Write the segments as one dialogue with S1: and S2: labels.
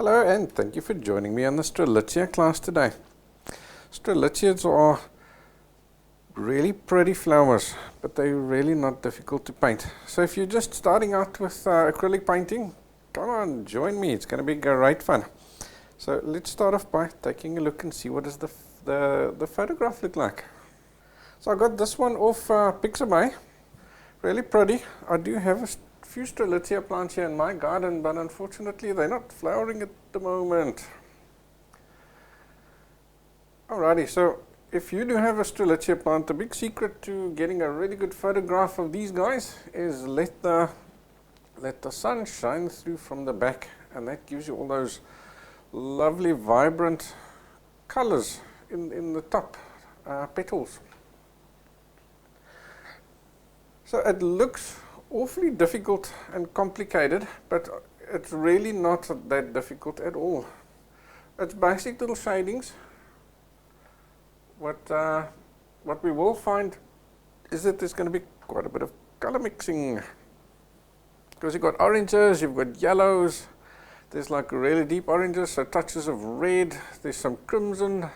S1: Hello and thank you for joining me on the Strelitzia class today. Strelitzias are really pretty flowers, but they're really not difficult to paint. So if you're just starting out with acrylic painting, come on, join me. It's going to be great fun. So let's start off by taking a look and see what does the photograph look like. So I got this one off Pixabay. Really pretty. I do have a few Strelitzia plants here in my garden, but unfortunately they're not flowering at the moment. Alrighty, so if you do have a Strelitzia plant, the big secret to getting a really good photograph of these guys is let the sun shine through from the back, and that gives you all those lovely vibrant colors in the top petals. So it looks awfully difficult and complicated, but it's really not that difficult at all. It's basic little shadings. What we will find is that there's going to be quite a bit of color mixing, because you've got oranges, you've got yellows, there's like really deep oranges, so touches of red, there's some crimson,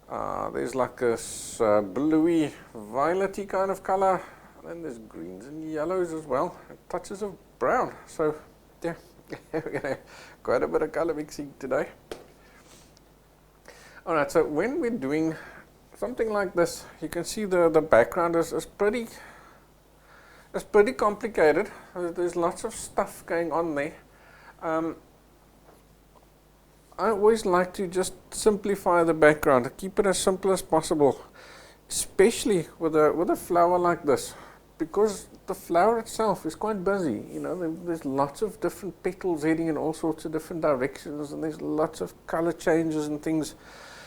S1: there's like this bluey violety kind of color. And there's greens and yellows as well, and touches of brown. So yeah, we're going to quite a bit of color mixing today. Alright, so when we're doing something like this, you can see the background is pretty complicated. There's lots of stuff going on there. I always like to just simplify the background, keep it as simple as possible, especially with a flower like this. Because the flower itself is quite busy, you know, there's lots of different petals heading in all sorts of different directions, and there's lots of color changes and things.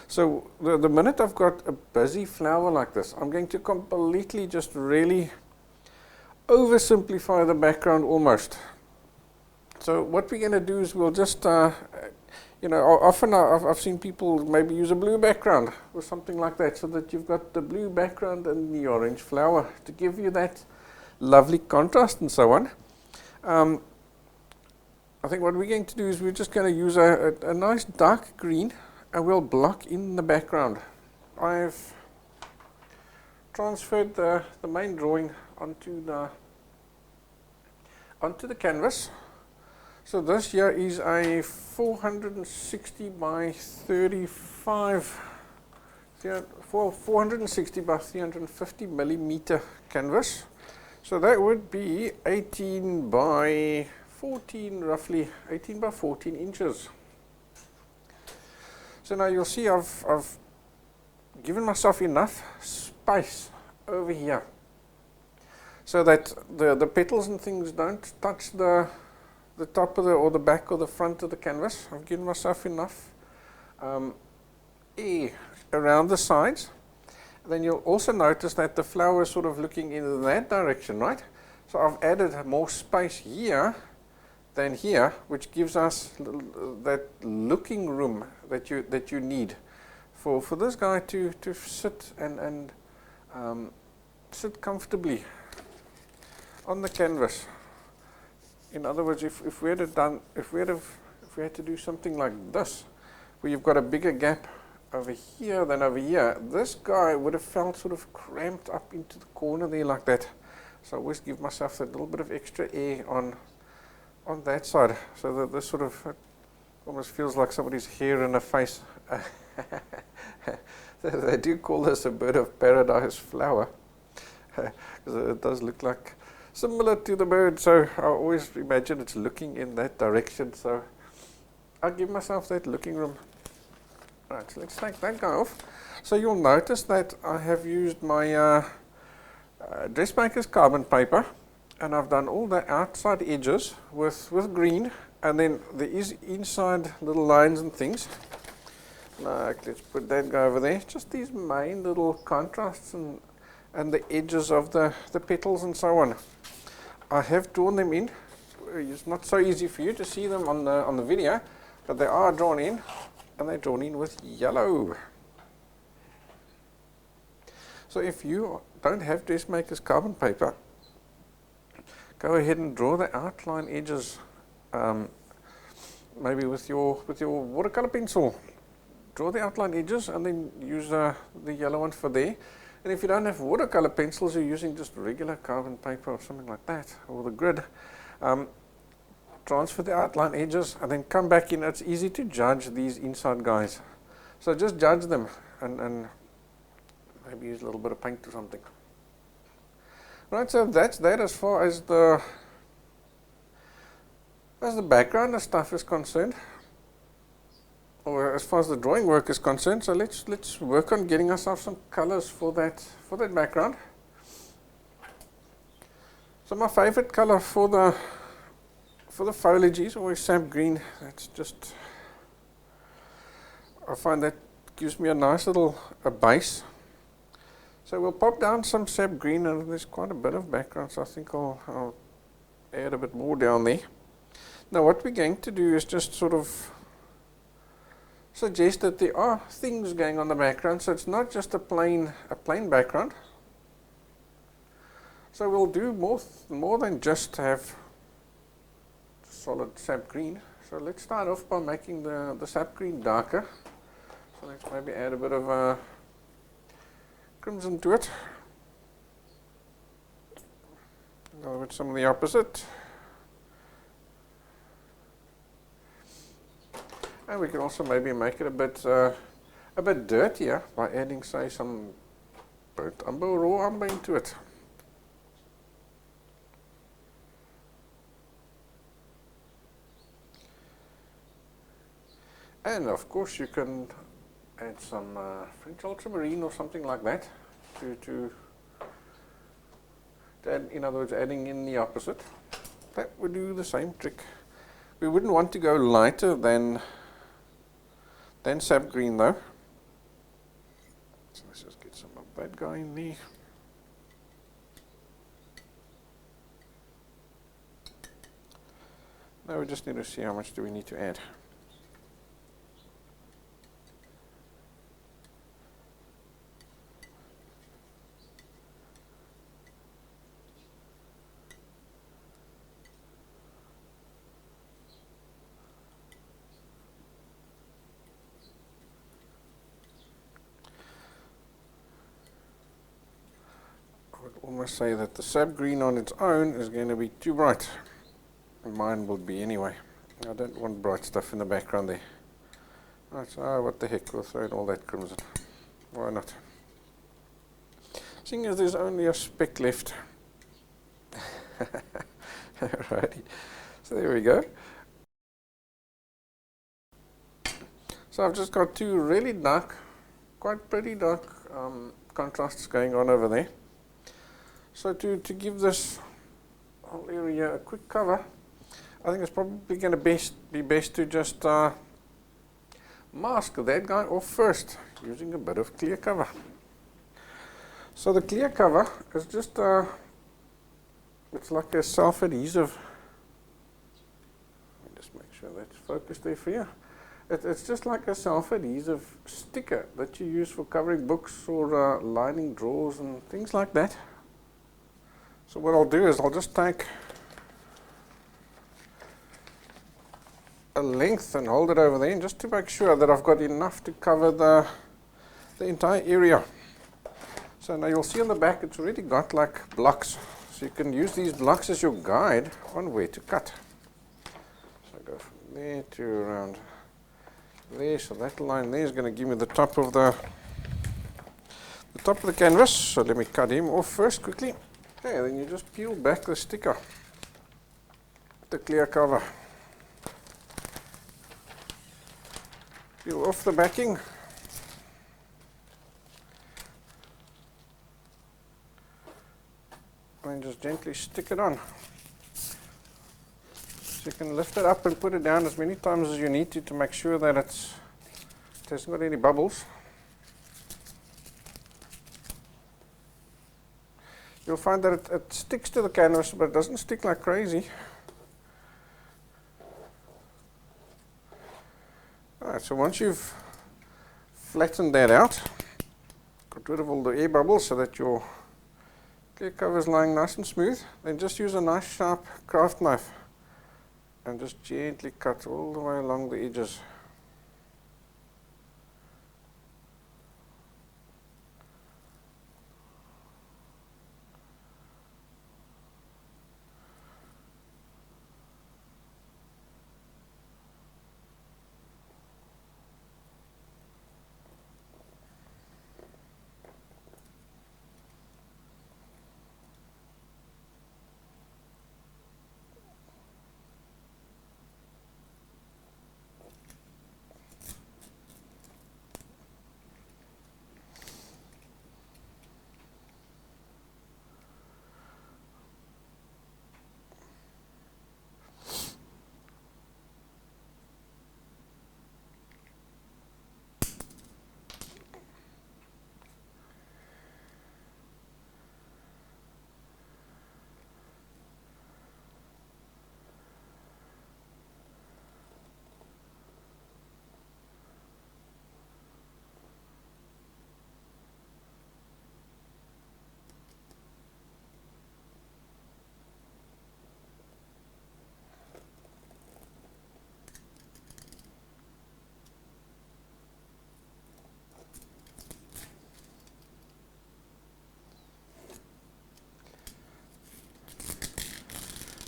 S1: So the minute I've got a busy flower like this, I'm going to completely just really oversimplify the background almost. So what we're going to do is we'll just, you know, often I've seen people maybe use a blue background or something like that, so that you've got the blue background and the orange flower to give you that lovely contrast and so on. I think what we're going to do is we're just going to use a nice dark green, and we'll block in the background. I've transferred the main drawing onto the canvas. So this here is a 460 by 35, 460 by 350 millimeter canvas. So that would be 18 by 14, roughly 18 by 14 inches. So now you'll see I've given myself enough space over here so that the petals and things don't touch the top of or the back or the front of the canvas. I've given myself enough air around the sides. Then you'll also notice that the flower is sort of looking in that direction, right? So I've added more space here than here, which gives us that looking room that you need for this guy to sit and sit comfortably on the canvas. In other words, if we had to do something like this, where you've got a bigger gap over here than over here, this guy would have felt sort of cramped up into the corner there like that. So I always give myself a little bit of extra air on that side, so that this sort of almost feels like somebody's hair in a face. They do call this a bird of paradise flower, because it does look like similar to the bird, so I always imagine it's looking in that direction, so I'll give myself that looking room. Right, so let's take that guy off. So you'll notice that I have used my dressmaker's carbon paper, and I've done all the outside edges with green, and then there is inside little lines and things. Like, let's put that guy over there, just these main little contrasts and the edges of the petals and so on. I have drawn them in. It's not so easy for you to see them on the video, but they are drawn in, and they're drawn in with yellow. So if you don't have dressmaker's carbon paper, go ahead and draw the outline edges maybe with your watercolor pencil, draw the outline edges and then use the yellow one for there. And if you don't have watercolor pencils, you're using just regular carbon paper or something like that, or the grid. Transfer the outline edges and then come back in. It's easy to judge these inside guys. So just judge them and maybe use a little bit of paint or something. Right, so that's that as far as the background and stuff is concerned, or as far as the drawing work is concerned. So let's work on getting ourselves some colors for that background. So my favorite color for the foliage is always sap green. That's just, I find that gives me a nice little base. So we'll pop down some sap green, and there's quite a bit of background, so I think I'll add a bit more down there. Now what we're going to do is just sort of suggest that there are things going on in the background, so it's not just a plain background. So we'll do more than just have solid sap green. So let's start off by making the sap green darker. So let's maybe add a bit of crimson to it. Go with some of the opposite. And we can also maybe make it a bit dirtier by adding, say, some burnt umber or raw umber into it. And of course you can add some French ultramarine or something like that to add, in other words, adding in the opposite. That would do the same trick. We wouldn't want to go lighter than sap green though. So let's just get some of that guy in there. Now we just need to see how much do we need to add. Almost say that the sap green on its own is going to be too bright. Mine will be anyway. I don't want bright stuff in the background there. Right, so what the heck, we'll throw in all that crimson. Why not? Seeing as there's only a speck left. Alrighty, so there we go. So I've just got two really dark, quite pretty dark contrasts going on over there. So to give this whole area a quick cover, I think it's probably going to be best to just mask that guy off first using a bit of clear cover. So the clear cover is just it's like a self-adhesive. Let me just make sure that's focused there for you. It's just like a self-adhesive sticker that you use for covering books or lining drawers and things like that. So what I'll do is I'll just take a length and hold it over there, and just to make sure that I've got enough to cover the entire area. So now you'll see on the back it's already got like blocks, so you can use these blocks as your guide on where to cut. So I go from there to around there, so that line there is going to give me the top of the canvas. So let me cut him off first quickly. Okay, then you just peel back the sticker, the clear cover. Peel off the backing. And just gently stick it on. So you can lift it up and put it down as many times as you need to make sure that it hasn't got any bubbles. You'll find that it sticks to the canvas, but it doesn't stick like crazy. Alright, so once you've flattened that out, got rid of all the air bubbles so that your clear cover is lying nice and smooth, then just use a nice sharp craft knife and just gently cut all the way along the edges.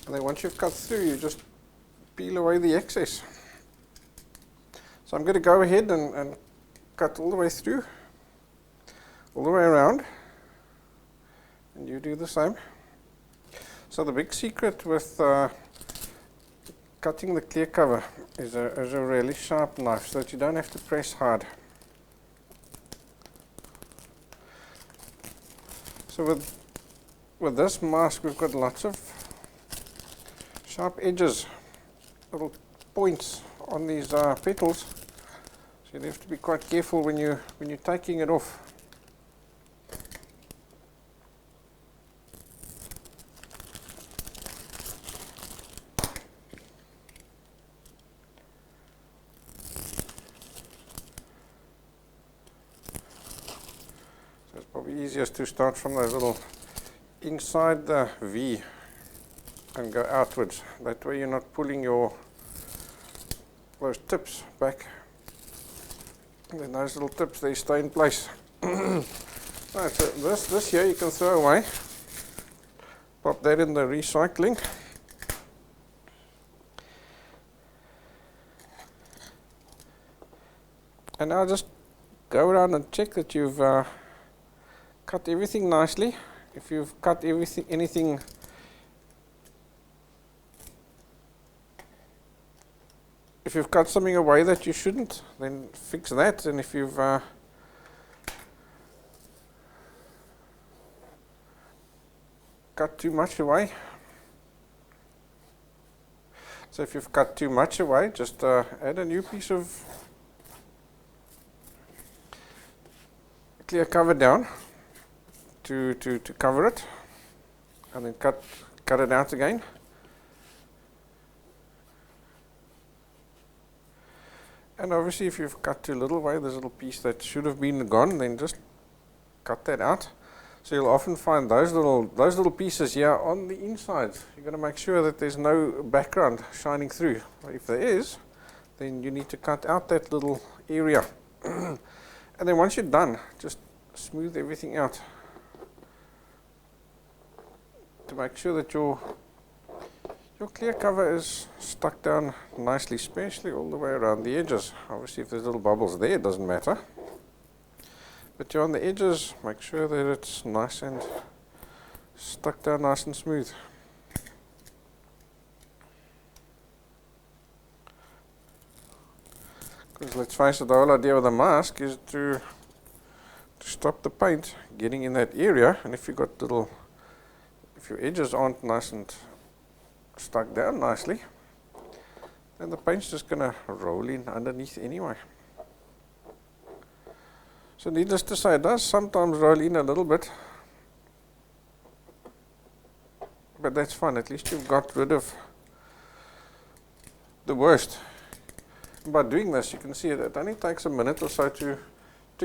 S1: And then once you've cut through, you just peel away the excess. So I'm going to go ahead and cut all the way through, all the way around, and you do the same. So the big secret with cutting the clear cover is a really sharp knife, so that you don't have to press hard. So with this mask, we've got lots of sharp edges, little points on these petals, so you have to be quite careful when you're taking it off. So it's probably easiest to start from those little inside the V and go outwards. That way you're not pulling those tips back. And then those little tips, they stay in place. Right, so this here you can throw away. Pop that in the recycling. And now just go around and check that you've cut everything nicely. If you've cut anything if you've cut something away that you shouldn't, then fix that. And if you've cut too much away, so if you've cut too much away, just add a new piece of clear cover down to cover it, and then cut it out again. And obviously if you've cut too little away, there's a little piece that should have been gone, then just cut that out. So you'll often find those little pieces here on the inside. You've got to make sure that there's no background shining through. If there is, then you need to cut out that little area. And then once you're done, just smooth everything out to make sure that your clear cover is stuck down nicely, especially all the way around the edges. Obviously if there's little bubbles there, it doesn't matter. But on the edges, make sure that it's nice and stuck down nice and smooth. Because let's face it, the whole idea of the mask is to stop the paint getting in that area. And if your edges aren't nice and stuck down nicely, then the paint's just going to roll in underneath anyway. So needless to say, it does sometimes roll in a little bit, but that's fine. At least you've got rid of the worst. And by doing this, you can see it only takes a minute or so to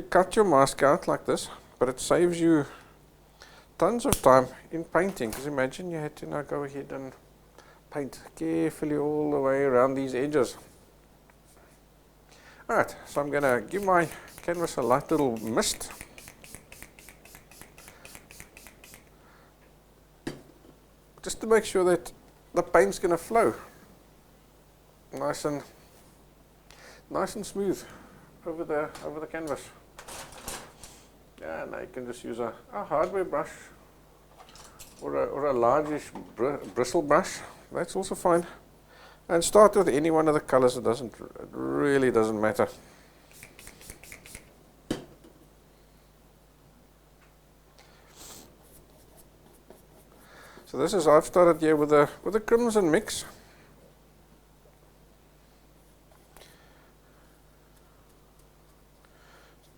S1: cut your mask out like this, but it saves you tons of time in painting. Because imagine you had to now go ahead and paint carefully all the way around these edges. Alright, so I'm going to give my canvas a light little mist. Just to make sure that the paint's going to flow nice and smooth over the canvas. Yeah, now you can just use a hardware brush or a largish bristle brush. That's also fine. And start with any one of the colors. It really doesn't matter. So this is, I've started here with a crimson mix.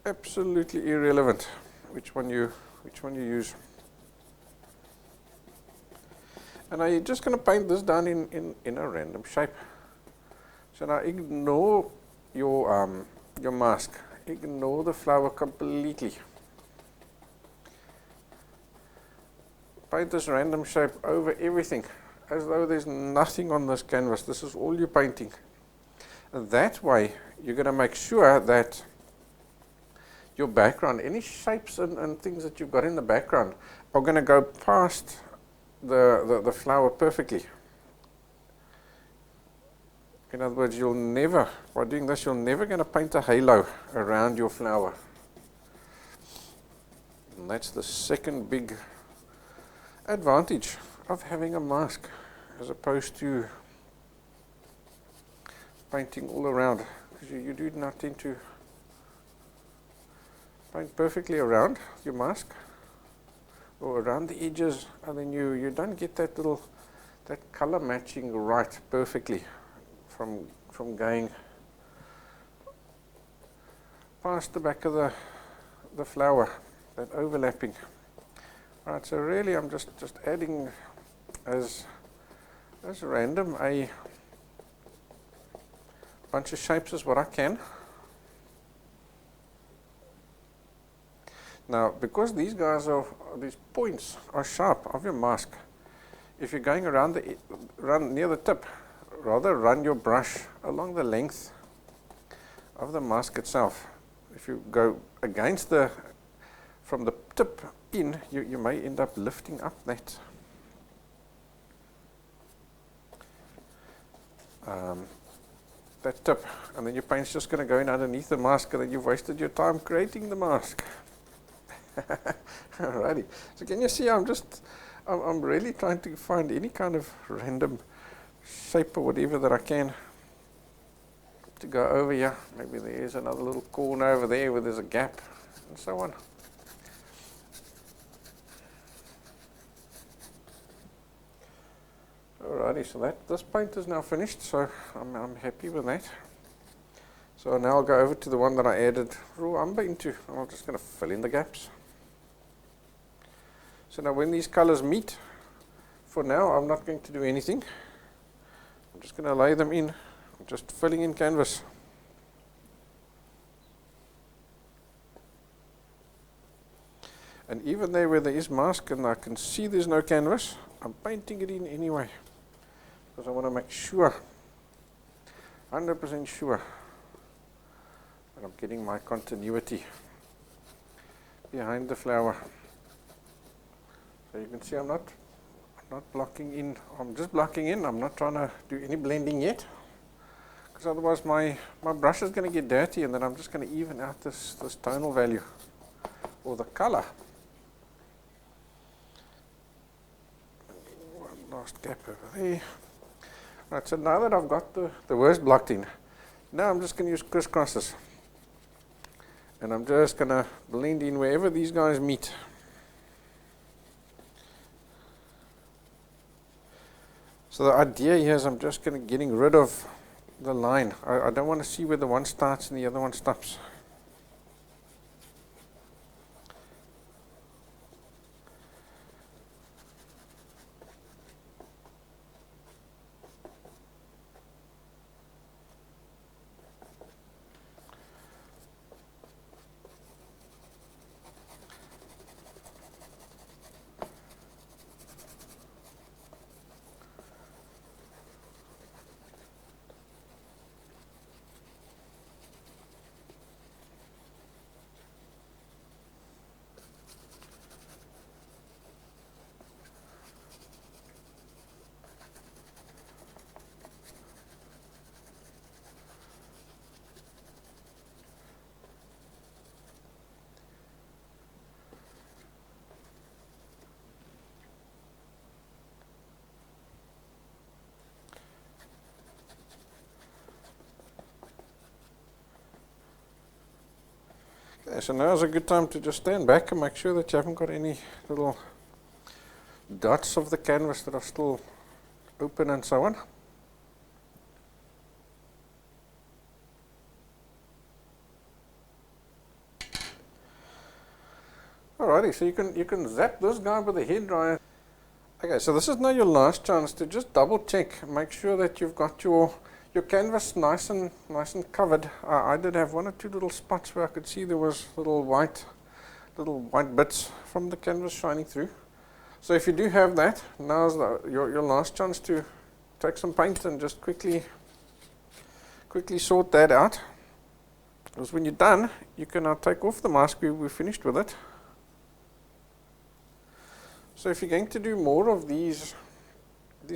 S1: Absolutely irrelevant which one you use. And now you're just going to paint this down in a random shape. So now ignore your mask. Ignore the flower completely. Paint this random shape over everything, as though there's nothing on this canvas. This is all you're painting. And that way, you're going to make sure that your background, any shapes and things that you've got in the background, are going to go past the flower perfectly. In other words, by doing this, you're never going to paint a halo around your flower. And that's the second big advantage of having a mask, as opposed to painting all around, because you do not tend to paint perfectly around your mask or around the edges, and then you don't get that color matching right perfectly from going past the back of the flower, that overlapping. Right, so really I'm just adding as random a bunch of shapes as what I can. Now, because these points are sharp of your mask, if you're going around near the tip, rather run your brush along the length of the mask itself. If you go against from the tip in, you may end up lifting up that tip, and then your paint's just going to go in underneath the mask, and then you've wasted your time creating the mask. Alrighty, so can you see I'm really trying to find any kind of random shape or whatever that I can to go over here. Maybe there's another little corner over there where there's a gap, and so on. Alrighty, so this paint is now finished, so I'm happy with that. So now I'll go over to the one that I added raw umber into, and I'm just going to fill in the gaps. So now when these colors meet, for now I'm not going to do anything. I'm just going to lay them in, I'm just filling in canvas. And even there where there is mask and I can see there's no canvas, I'm painting it in anyway, because I want to make sure, 100% sure, that I'm getting my continuity behind the flower. So you can see I'm not blocking in, I'm just blocking in. I'm not trying to do any blending yet, because otherwise my brush is going to get dirty, and then I'm just going to even out this tonal value or the color. One last gap over there. Right, so now that I've got the worst blocked in, now I'm just going to use crisscrosses, and I'm just going to blend in wherever these guys meet. So the idea here is I'm just getting rid of the line. I don't want to see where the one starts and the other one stops. Okay, so now is a good time to just stand back and make sure that you haven't got any little dots of the canvas that are still open and so on. Alrighty, so you can zap this guy with a hairdryer. Okay, so this is now your last chance to just double check, make sure that you've got your canvas nice and covered. I did have one or two little spots where I could see there was little white bits from the canvas shining through. So if you do have that, now's your last chance to take some paint and just quickly sort that out. Because when you're done, you can now take off the mask. We're finished with it. So if you're going to do more of these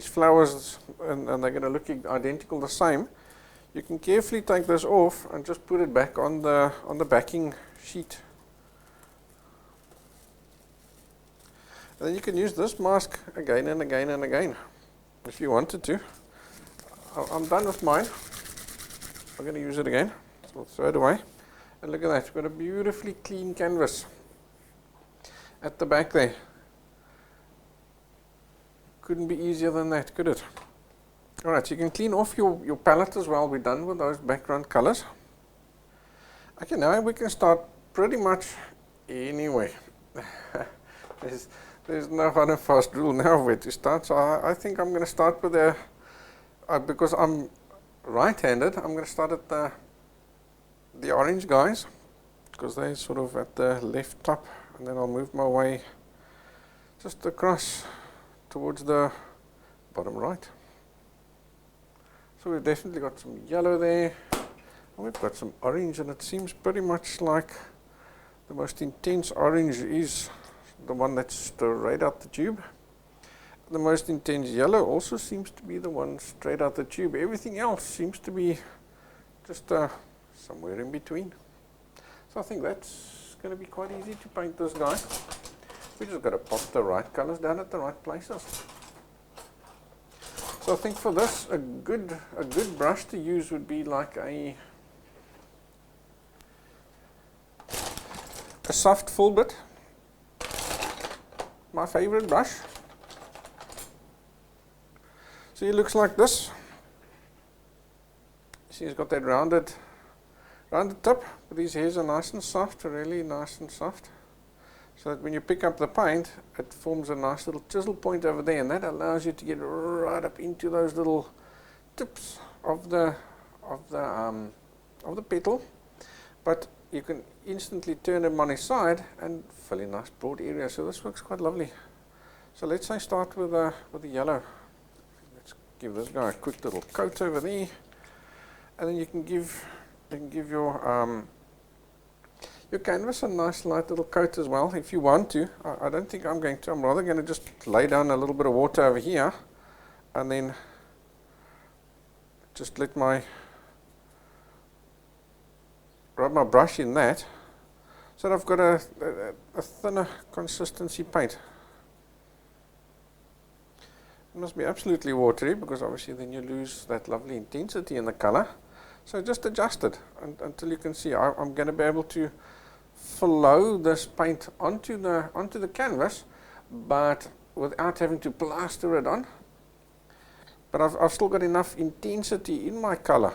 S1: flowers and they're going to look identical the same, you can carefully take this off and just put it back on the backing sheet. And then you can use this mask again and again and again if you wanted to. I'm done with mine. I'm going to use it again, so I'll throw it away. And look at that, we've got a beautifully clean canvas at the back there. Couldn't be easier than that, could it? Alright, so you can clean off your palette as well. We're done with those background colors. Okay, now we can start pretty much anywhere. There's no hard and fast rule now where to start. So I think I'm going to start with because I'm right-handed, I'm going to start at the orange guys, because they're sort of at the left top, and then I'll move my way just across towards the bottom right. So we've definitely got some yellow there, and we've got some orange, and it seems pretty much like the most intense orange is the one that's straight out the tube. The most intense yellow also seems to be the one straight out the tube. Everything else seems to be just somewhere in between. So I think that's going to be quite easy to paint this guy. We just got to pop the right colors down at the right places. So I think for this, a good brush to use would be like a soft full bit. My favorite brush. See, it looks like this. See, it's got that rounded tip, but these hairs are nice and soft, really nice and soft. So that when you pick up the paint, it forms a nice little chisel point over there, and that allows you to get right up into those little tips of the petal. But you can instantly turn them on his side and fill in nice broad areas. So this works quite lovely. So let's say start with the yellow. Let's give this guy a quick little coat over there, and then you can give your canvas a nice light little coat as well if you want to. I don't think I'm going to. I'm rather going to just lay down a little bit of water over here, and then just rub my brush in that, so that I've got a thinner consistency paint. It must be absolutely watery, because obviously then you lose that lovely intensity in the color. So just adjust it until you can see. I'm going to be able to flow this paint onto the canvas, but without having to plaster it on. But I've still got enough intensity in my color.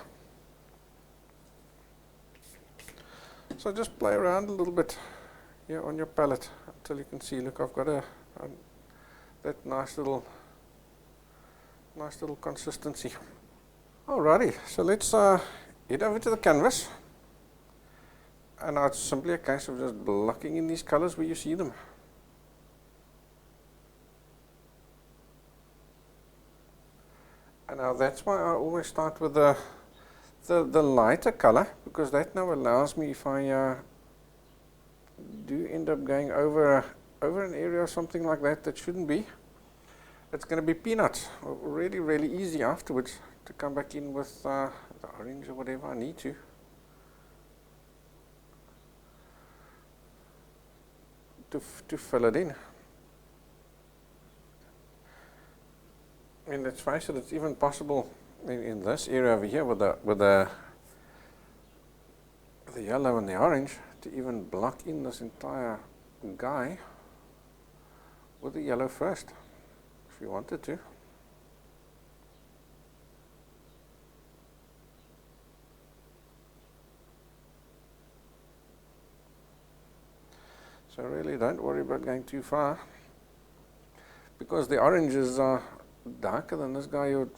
S1: So just play around a little bit here on your palette until you can see. Look, I've got that nice little consistency. Alrighty, so let's head over to the canvas, and now it's simply a case of just blocking in these colors where you see them. And now that's why I always start with the lighter color, because that now allows me, if I do end up going over an area or something like that shouldn't be, it's going to be peanuts. Really, really easy afterwards to come back in with the orange or whatever I need to. To fill it in. I mean, let's face it, it's even possible in this area over here with the yellow and the orange to even block in this entire guy with the yellow first, if you wanted to. So really don't worry about going too far, because the oranges are darker than this guy. You'll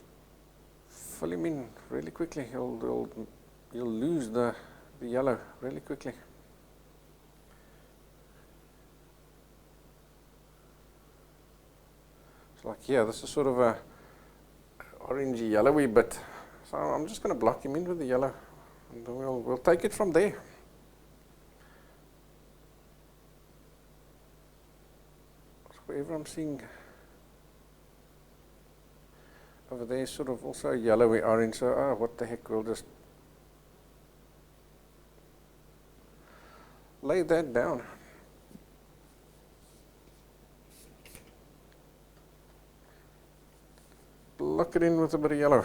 S1: fill him in really quickly. You'll lose the yellow really quickly. So like here, this is sort of a orangey yellowy bit. So I'm just going to block him in with the yellow, and we'll take it from there. Wherever I'm seeing over there, sort of also yellowy orange. So what the heck, we'll just lay that down. Block it in with a bit of yellow.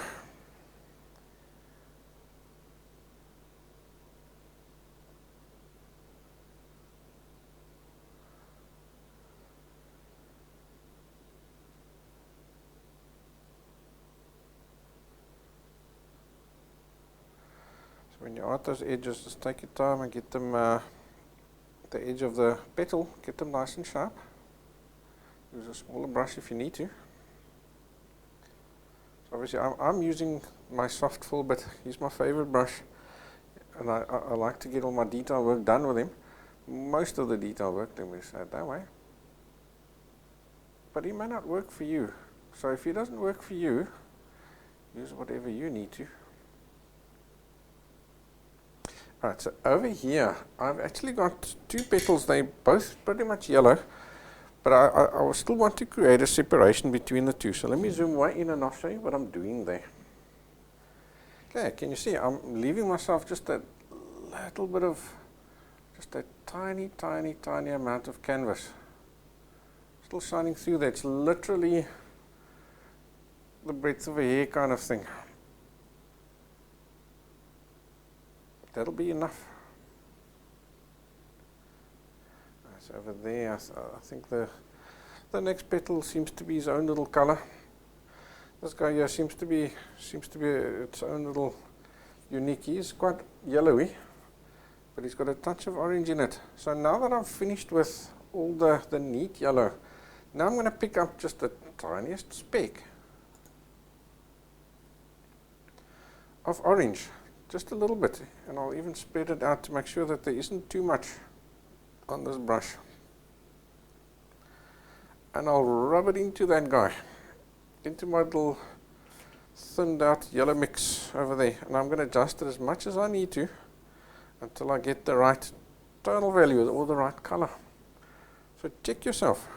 S1: So when you're at those edges, just take your time and get them, the edge of the petal, get them nice and sharp. Use a smaller brush if you need to. So obviously I'm using my soft fill, but he's my favorite brush, and I like to get all my detail work done with him. Most of the detail work, let me say it that way. But he may not work for you. So if he doesn't work for you, use whatever you need to. Alright, so over here, I've actually got two petals. They're both pretty much yellow, but I still want to create a separation between the two. So let me zoom way in and I'll show you what I'm doing there. Okay, can you see I'm leaving myself just a little bit of, just a tiny, tiny, tiny amount of canvas. Still shining through there. It's literally the breadth of a hair kind of thing. That'll be enough. So over there, I think the next petal seems to be his own little color. This guy here seems to be its own little unique. He's quite yellowy, but he's got a touch of orange in it. So now that I've finished with all the neat yellow, now I'm going to pick up just the tiniest speck of orange. Just a little bit, and I'll even spread it out to make sure that there isn't too much on this brush. And I'll rub it into that guy, into my little thinned out yellow mix over there. And I'm going to adjust it as much as I need to until I get the right tonal value or the right color. So check yourself.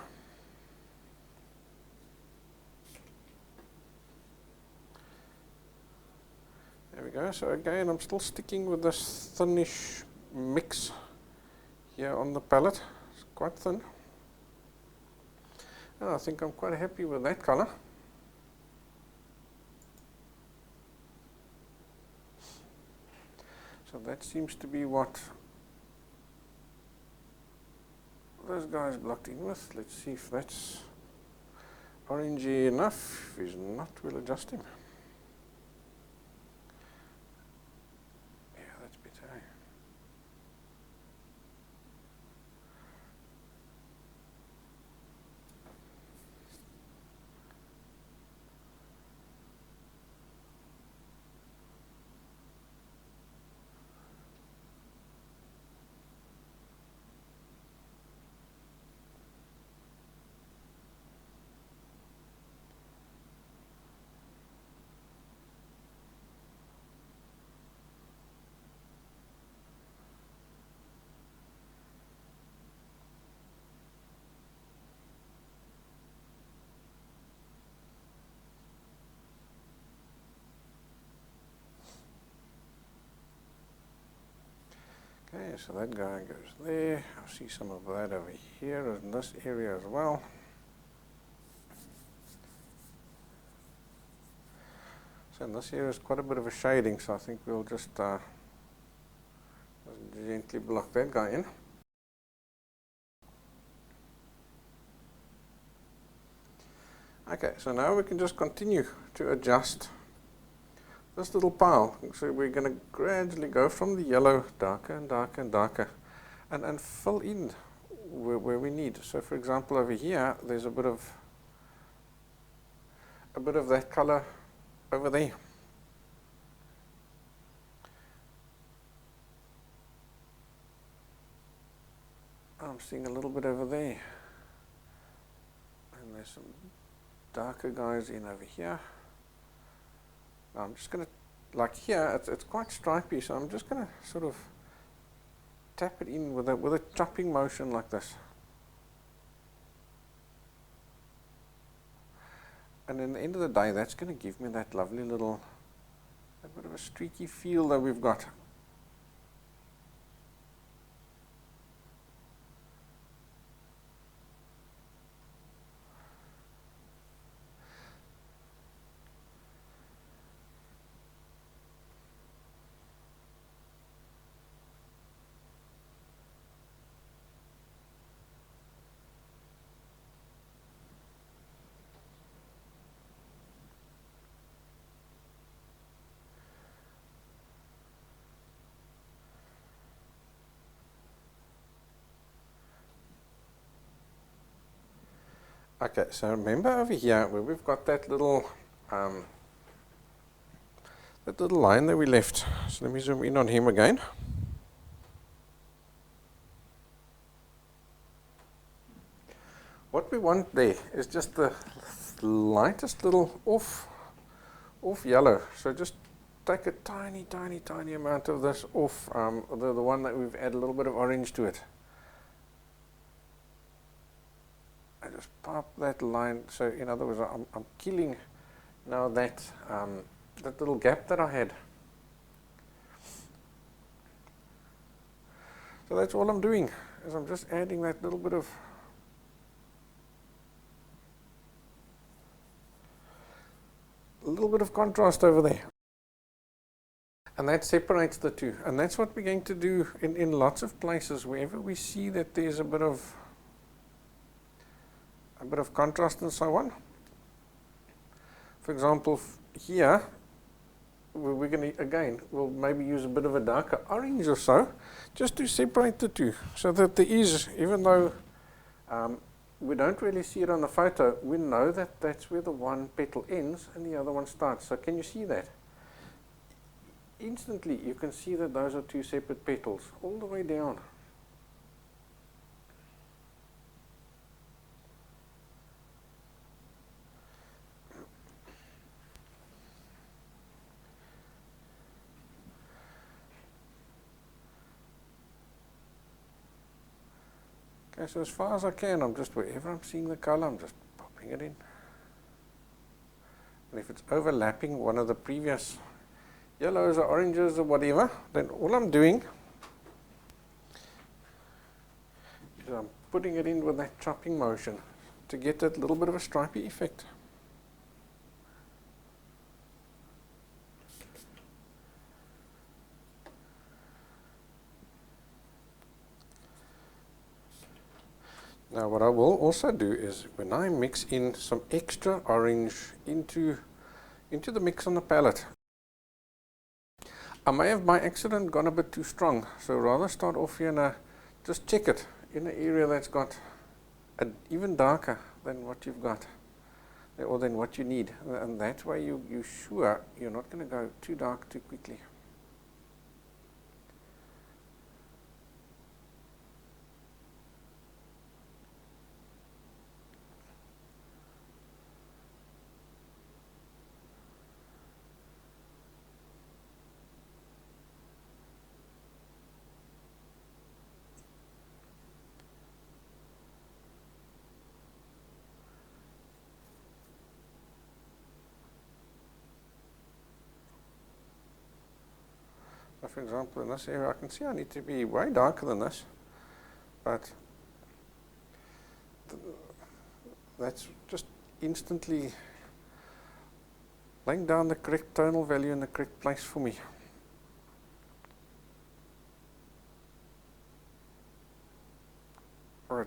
S1: There we go. So again, I'm still sticking with this thinnish mix here on the palette. It's quite thin. And I think I'm quite happy with that color. So that seems to be what those guys blocked in with. Let's see if that's orangey enough. If he's not, we'll adjust him. Okay, so that guy goes there. I see some of that over here in this area as well. So in this area is quite a bit of a shading, so I think we'll just gently block that guy in. Okay, so now we can just continue to adjust this little pile. So we're going to gradually go from the yellow darker and darker and darker and fill in where we need. So for example, over here there's a bit of that color over there. I'm seeing a little bit over there, and there's some darker guys in over here. Now I'm just going to, like here, it's quite stripy, so I'm just going to sort of tap it in with a chopping motion like this. And in the end of the day, that's going to give me that lovely little, a bit of a streaky feel that we've got. Okay, so remember over here where we've got that little line that we left. So let me zoom in on him again. What we want there is just the lightest little off yellow. So just take a tiny amount of this off, the one that we've added a little bit of orange to it. I just pop that line, so in other words, I'm killing now that little gap that I had. So that's all I'm doing, is I'm just adding that little bit of contrast over there. And that separates the two. And that's what we're going to do in lots of places, wherever we see that there's a bit of contrast and so on. For example, here, we're going to, again, we'll maybe use a bit of a darker orange or so, just to separate the two, so that there is, even though we don't really see it on the photo, we know that that's where the one petal ends and the other one starts. So can you see that? Instantly, you can see that those are two separate petals, all the way down. Okay, so as far as I can, I'm just, wherever I'm seeing the color, I'm just popping it in. And if it's overlapping one of the previous yellows or oranges or whatever, then all I'm doing is I'm putting it in with that chopping motion to get that little bit of a stripy effect. Now what I will also do is, when I mix in some extra orange into the mix on the palette, I may have by accident gone a bit too strong, so rather start off here and just check it in an area that's got even darker than what you've got, or than what you need, and that way you're sure you're not going to go too dark too quickly. For example, in this area, I can see I need to be way darker than this, but that's just instantly laying down the correct tonal value in the correct place for me.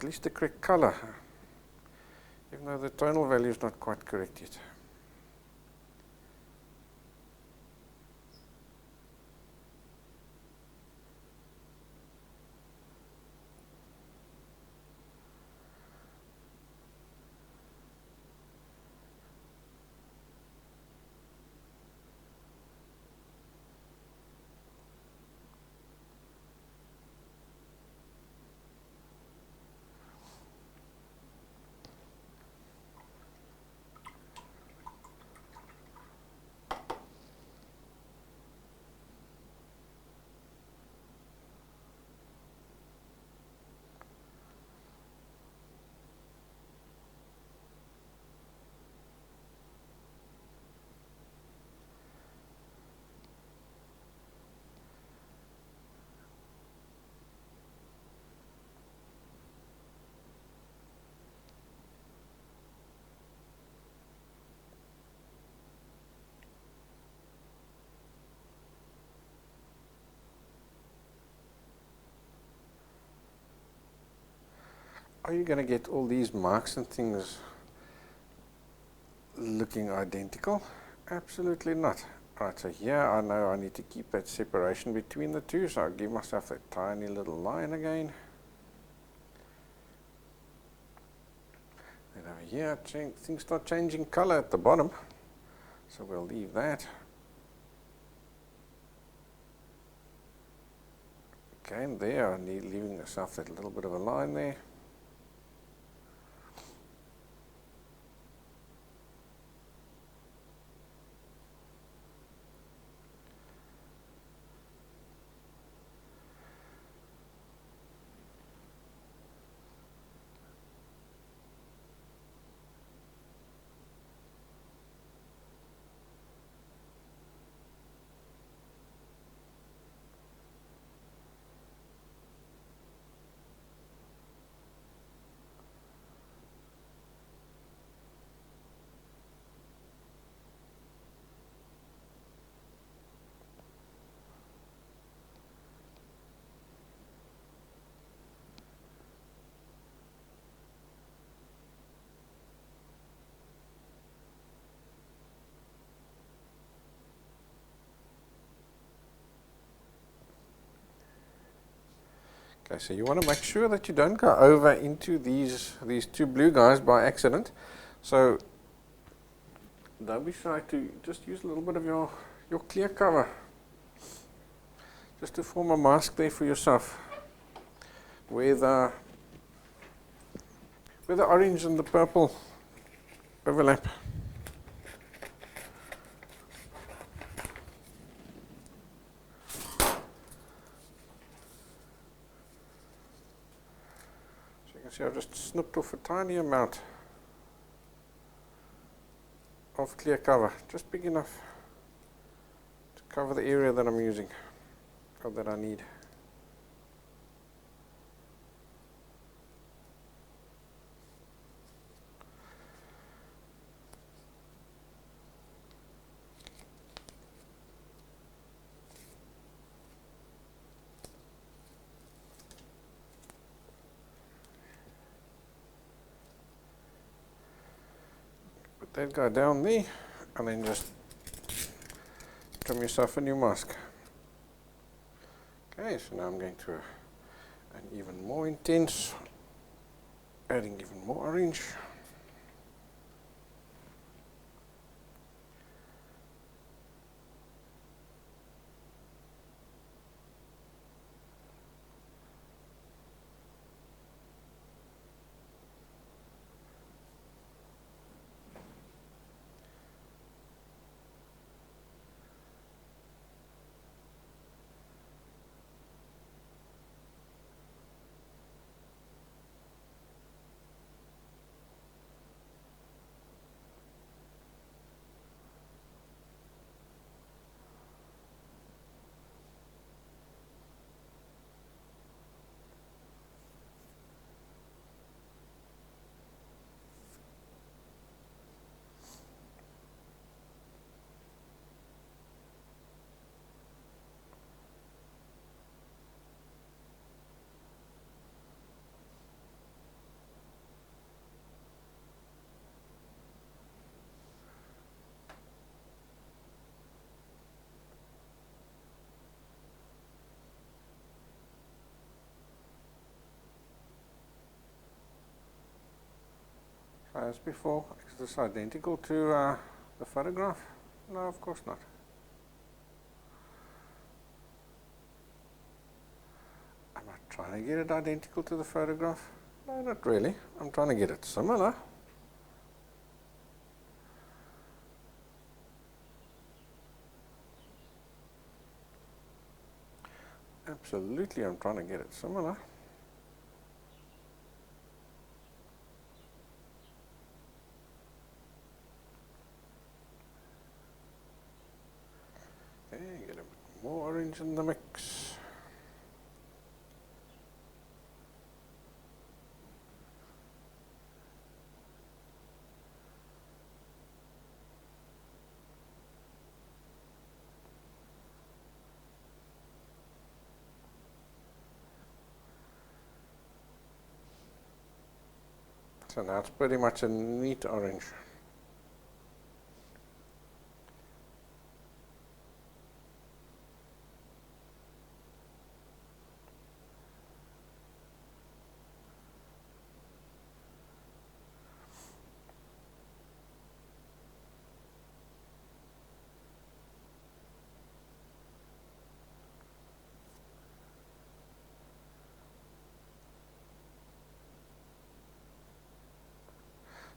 S1: at least the correct color, even though the tonal value is not quite correct yet. Are you going to get all these marks and things looking identical? Absolutely not. Right, so here I know I need to keep that separation between the two, so I'll give myself a tiny little line again. And over here, things start changing color at the bottom, so we'll leave that. Okay, and there, leaving myself that little bit of a line there. Okay, so you want to make sure that you don't go over into these two blue guys by accident. So don't be shy to just use a little bit of your clear cover, just to form a mask there for yourself, where the orange and the purple overlap. See, I've just snipped off a tiny amount of clear cover, just big enough to cover the area that I'm using, or that I need. Put that guy down there, and then just trim yourself a new mask. Okay, so now I'm going to an even more intense, adding even more orange. as before. Is this identical to the photograph? No, of course not. Am I trying to get it identical to the photograph? No, not really. I'm trying to get it similar. Absolutely, I'm trying to get it similar. Okay, get a bit more orange in the mix. So now it's pretty much a neat orange.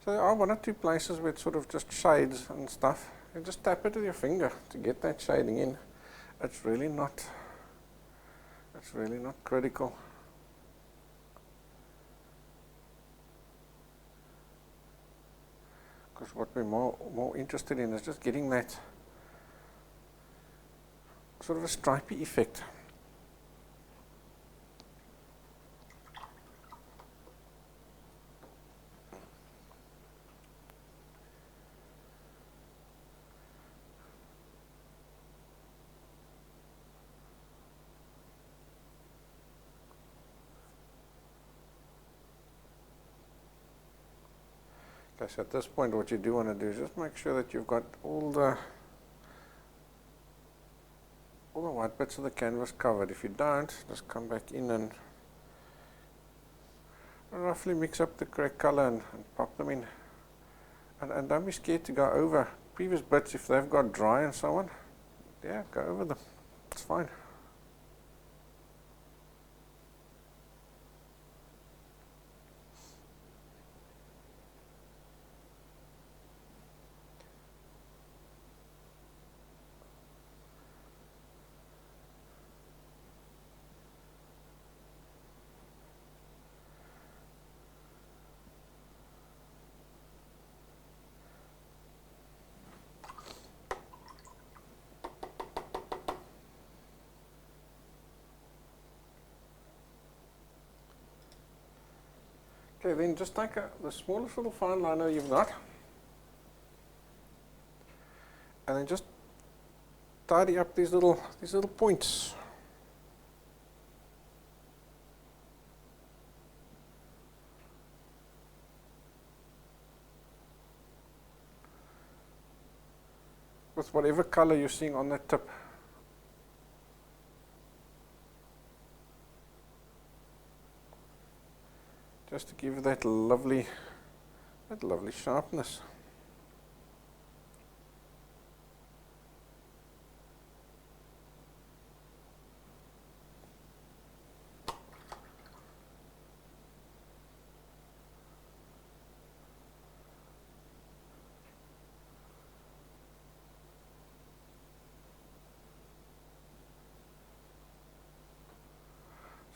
S1: So there are one or two places where it's sort of just shades and stuff. You just tap it with your finger to get that shading in. It's really not critical. Because what we're more interested in is just getting that sort of a stripy effect. Okay, so at this point what you do want to do is just make sure that you've got all the white bits of the canvas covered. If you don't, just come back in and roughly mix up the correct color and pop them in. And don't be scared to go over previous bits if they've got dry and so on. Yeah, go over them. It's fine. Okay, then just take the smallest little fine liner you've got and then just tidy up these little points. With whatever color you're seeing on that tip. Just to give that lovely sharpness.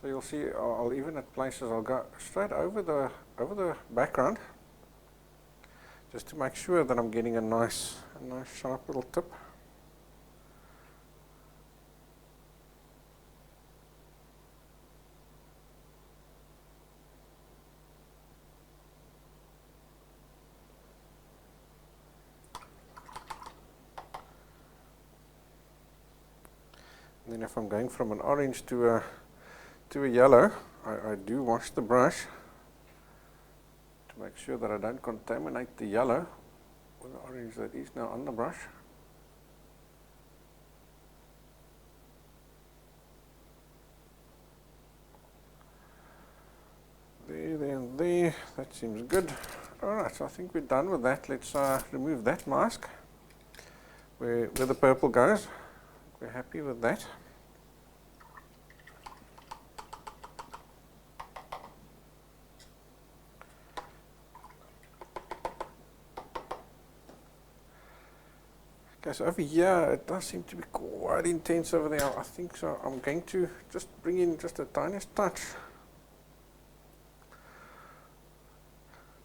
S1: So you'll see, I'll even at places I'll go straight over the background, just to make sure that I'm getting a nice sharp little tip. And then if I'm going from an orange to a yellow, I do wash the brush to make sure that I don't contaminate the yellow with the orange that is now on the brush. There, and there. that seems good. Alright, so I think we're done with that. Let's remove that mask where the purple goes. We're happy with that. Okay, so over here it does seem to be quite intense over there. I think so. I'm going to just bring in just a tiniest touch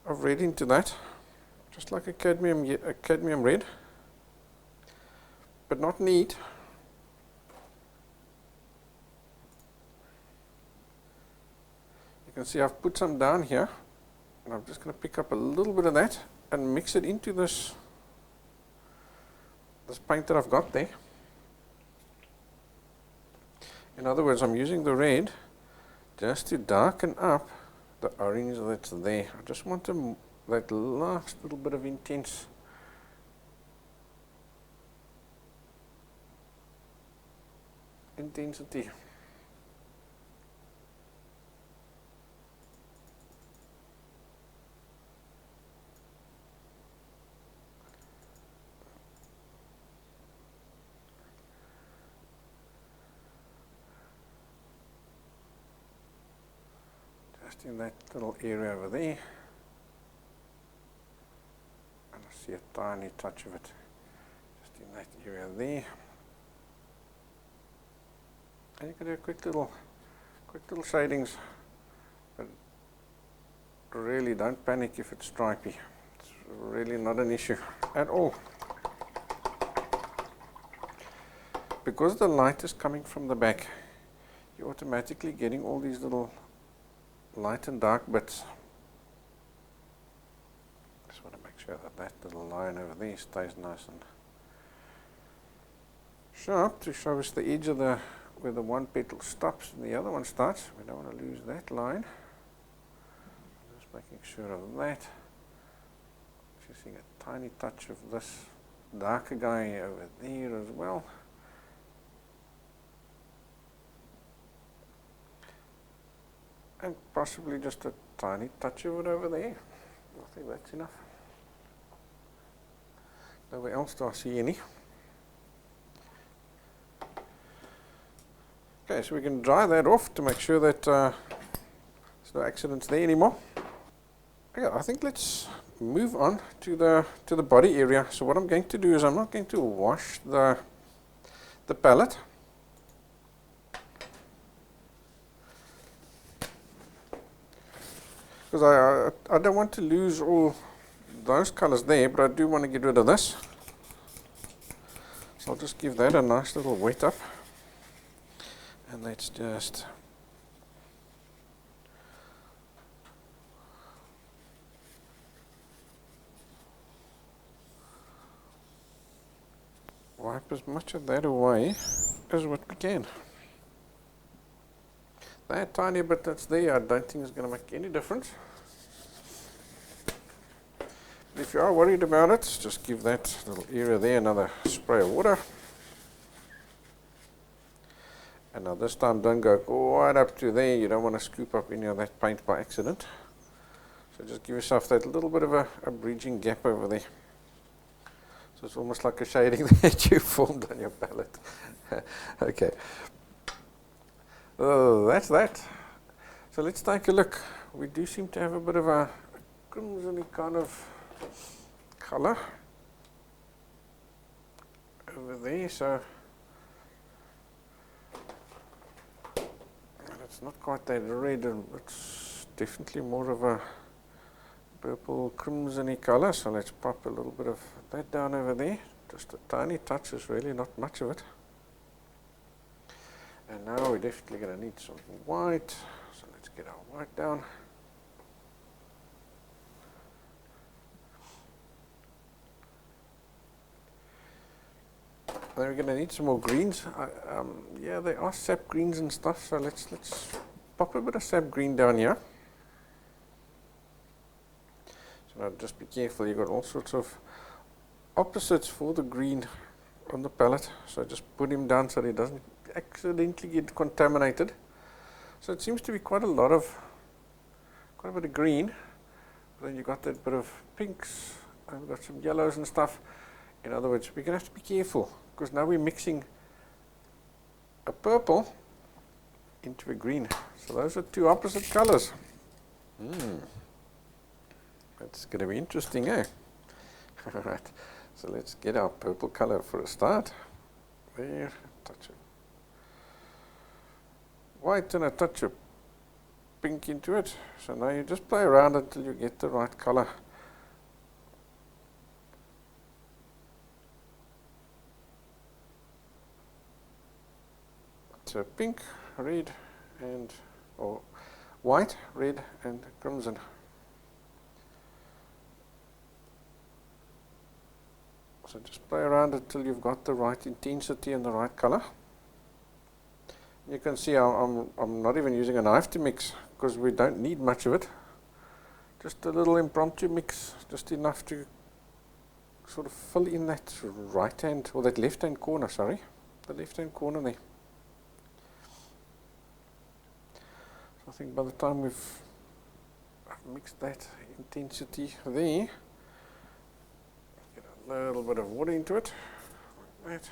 S1: of red into that, just like a cadmium red, but not neat. You can see I've put some down here, and I'm just going to pick up a little bit of that and mix it into this paint that I've got there. In other words, I'm using the red just to darken up the orange that's there. I just want that last little bit of intensity. Just in that little area over there. And I see a tiny touch of it just in that area there. And you can do quick little shadings, but really don't panic if it's stripy. It's really not an issue at all. Because the light is coming from the back, you're automatically getting all these little light and dark bits. Just want to make sure that little line over there stays nice and sharp to show us the edge of where the one petal stops and the other one starts. We don't want to lose that line. Just making sure of that. Just seeing a tiny touch of this darker guy over there as well. And possibly just a tiny touch of it over there. I think that's enough. Nowhere else do I see any. Okay, so we can dry that off to make sure that there's no accidents there anymore. Okay, I think let's move on to the body area. So what I'm going to do is I'm not going to wash the palette. Because I don't want to lose all those colors there, but I do want to get rid of this. So I'll just give that a nice little wet up. And let's just wipe as much of that away as what we can. That tiny bit that's there, I don't think is going to make any difference. But if you are worried about it, just give that little area there another spray of water. And now this time don't go quite up to there, you don't want to scoop up any of that paint by accident. So just give yourself that little bit of a bridging gap over there. So it's almost like a shading that you formed on your palette. Okay. Oh, that's that. So let's take a look. We do seem to have a bit of a crimson kind of color over there. So it's not quite that red, it's definitely more of a purple crimson-y color. So let's pop a little bit of that down over there. Just a tiny touch, is really not much of it. And now we're definitely going to need some white. So let's get our white down. Then we're going to need some more greens. Yeah, there are sap greens and stuff, so let's pop a bit of sap green down here. So now just be careful, you've got all sorts of opposites for the green on the palette, so just put him down so he doesn't accidentally get contaminated. So it seems to be quite a bit of green, then you've got that bit of pinks, and we've got some yellows and stuff. In other words, we're going to have to be careful, because now we're mixing a purple into a green. So those are two opposite colors. That's going to be interesting, eh? Alright, so let's get our purple color for a start. There, touch of white and a touch of pink into it. So now you just play around until you get the right color. So pink, red, and or white, red, and crimson. So just play around until you've got the right intensity and the right color. You can see I'm not even using a knife to mix, because we don't need much of it. Just a little impromptu mix, just enough to sort of fill in that right hand, or that left hand corner, sorry, the left hand corner there. So I think by the time we've mixed that intensity there, get a little bit of water into it, like that,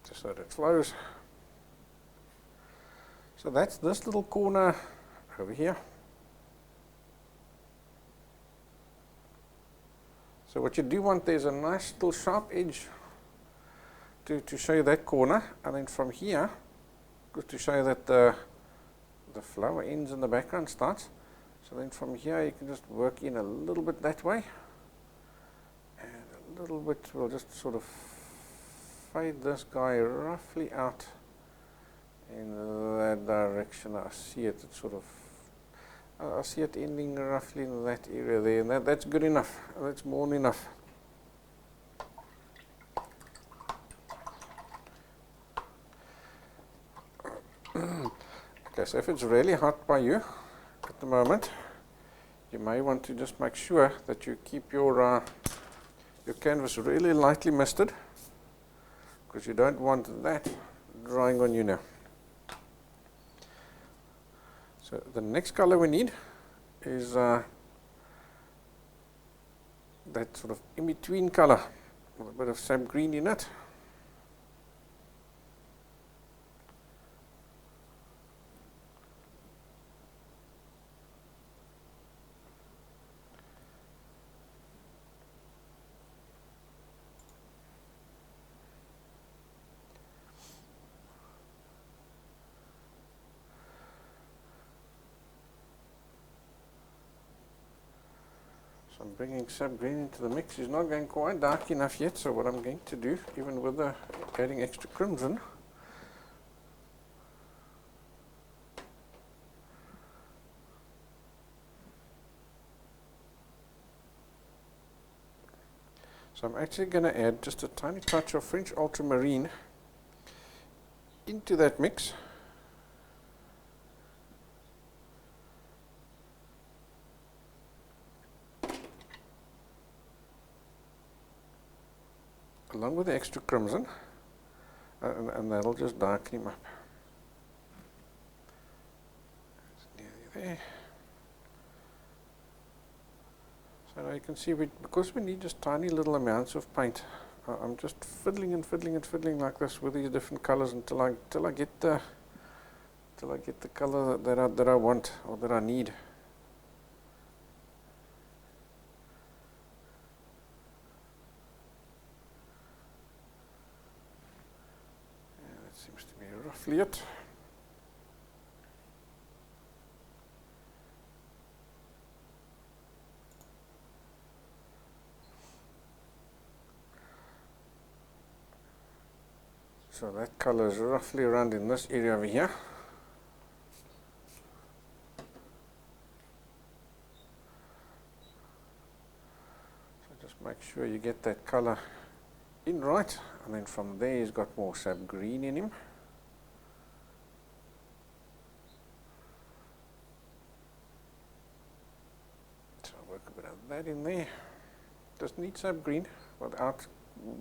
S1: just so that it flows. So that's this little corner over here. So what you do want, there's a nice little sharp edge to show you that corner, and then from here, just to show you that the flower ends in the background starts. So then from here you can just work in a little bit that way, and a little bit, we'll just sort of fade this guy roughly out in that direction. I see it, it's sort of, I see it ending roughly in that area there, and that's good enough, that's more than enough. Okay, so if it's really hot by you at the moment, you may want to just make sure that you keep your canvas really lightly misted, because you don't want that drying on you now. So the next color we need is that sort of in-between color with a bit of sap green in it. So I'm bringing sap green into the mix. It's not going quite dark enough yet, so what I'm going to do, even with adding extra crimson, so I'm actually going to add just a tiny touch of French ultramarine into that mix. Along with the extra crimson, and that'll just darken him up. It's nearly there. So now you can see, because we need just tiny little amounts of paint, I'm just fiddling and fiddling and fiddling like this with these different colors until I get the color that I want, or that I need. Seems to be roughly it. So that color is roughly around in this area over here. So just make sure you get that color in right, and then from there he's got more sap green in him. So I'll work a bit of that in there. Just need sap green without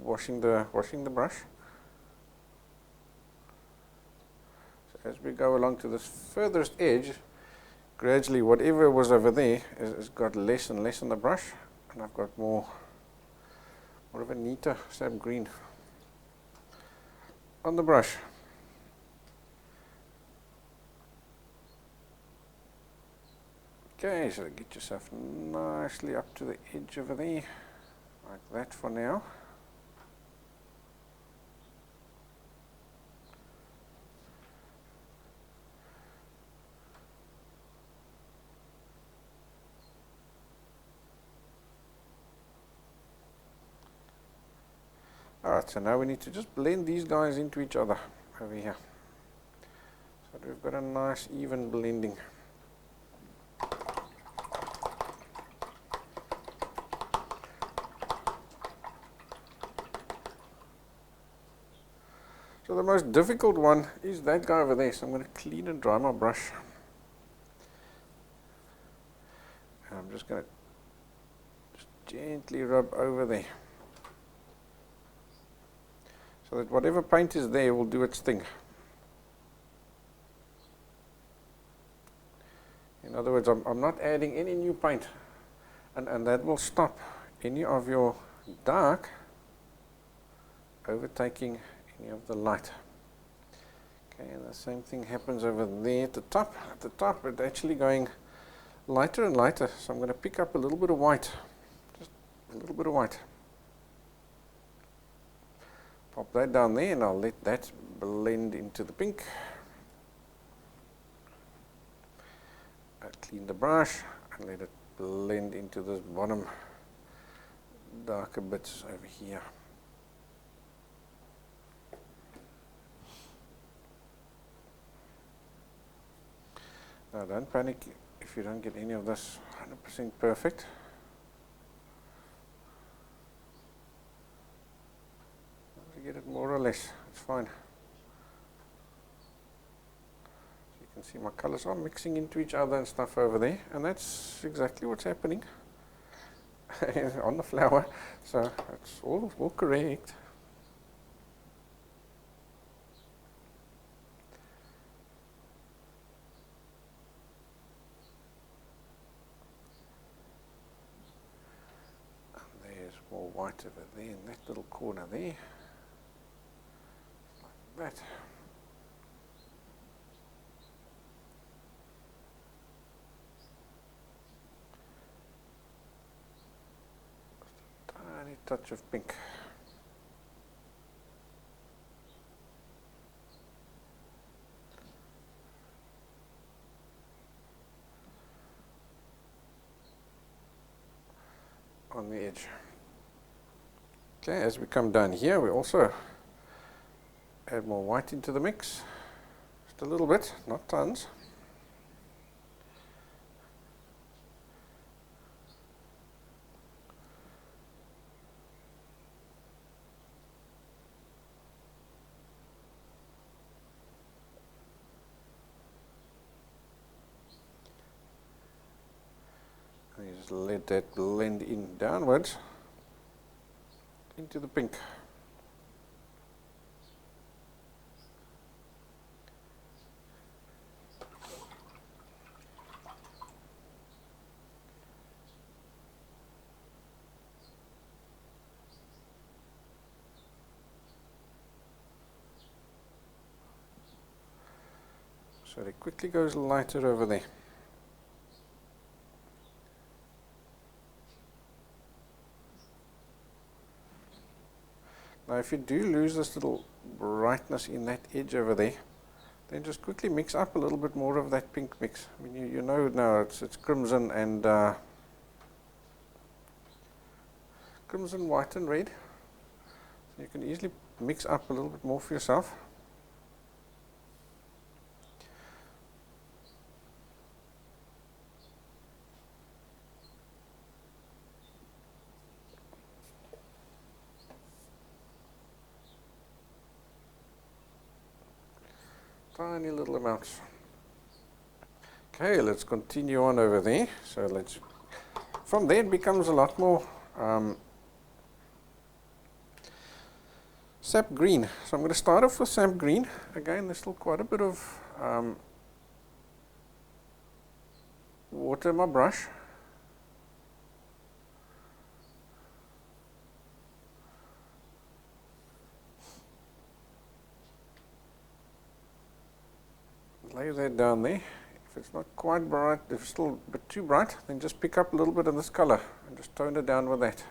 S1: washing the brush. So as we go along to this furthest edge, gradually whatever was over there has got less and less on the brush, and I've got more of a neater sap green on the brush. Okay, so get yourself nicely up to the edge over there, like that for now. Alright, so now we need to just blend these guys into each other over here, so that we've got a nice even blending. So the most difficult one is that guy over there, so I'm going to clean and dry my brush. And I'm just going to gently rub over there, so that whatever paint is there will do its thing. In other words, I'm not adding any new paint, and that will stop any of your dark overtaking any of the light. Okay, and the same thing happens over there at the top. At the top, it's actually going lighter and lighter, so I'm going to pick up a little bit of white, just a little bit of white. Pop that down there, and I'll let that blend into the pink. I'll clean the brush and let it blend into this bottom darker bits over here. Now don't panic if you don't get any of this 100% perfect. You get it more or less, it's fine. So you can see my colors are mixing into each other and stuff over there, and that's exactly what's happening on the flower, so it's all correct. More white over there in that little corner there, like that. Just a tiny touch of pink. On the edge. Okay, as we come down here, we also add more white into the mix, just a little bit, not tons. And you just let that blend in downwards into the pink. So it quickly goes lighter over there. Now if you do lose this little brightness in that edge over there, then just quickly mix up a little bit more of that pink mix. I mean, you know now it's crimson and crimson, white and red. So you can easily mix up a little bit more for yourself. Tiny little amounts. Okay, let's continue on over there. So from there it becomes a lot more sap green. So I'm going to start off with sap green. Again, there's still quite a bit of water my brush. Lay that down there. If it's not quite bright, if it's still a bit too bright, then just pick up a little bit of this color and just tone it down with that.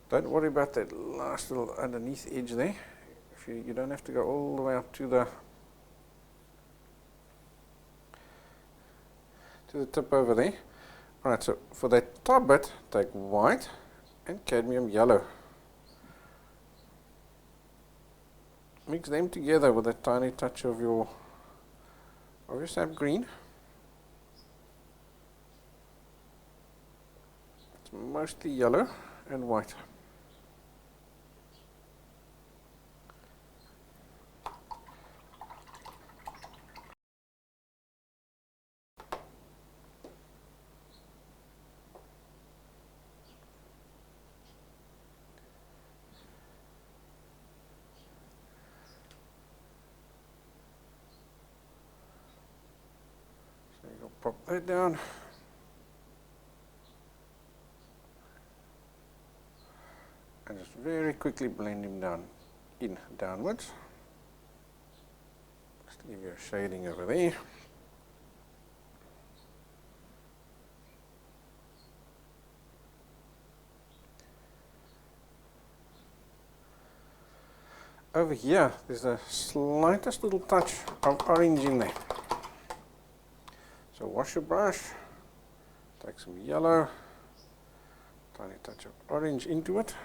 S1: Don't worry about that last little underneath edge there. If you don't have to go all the way up to the tip over there. Alright, so for that top bit, take white and cadmium yellow. Mix them together with a tiny touch of your sap green. It's mostly yellow and white. Pop that down. And just very quickly blend him downwards. Just to give you a shading over there. Over here, there's a slightest little touch of orange in there. So wash your brush, take some yellow, tiny touch of orange into it,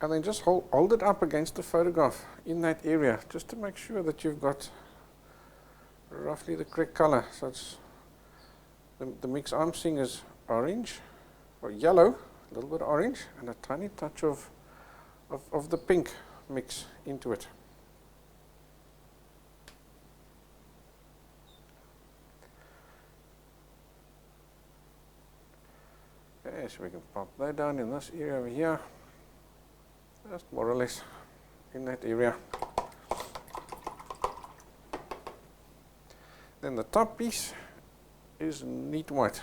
S1: and then just hold it up against the photograph in that area, just to make sure that you've got roughly the correct color. So it's the mix I'm seeing is orange, or yellow, a little bit of orange, and a tiny touch of the pink mix into it. Okay, so we can pop that down in this area over here, just more or less in that area. Then the top piece is neat white.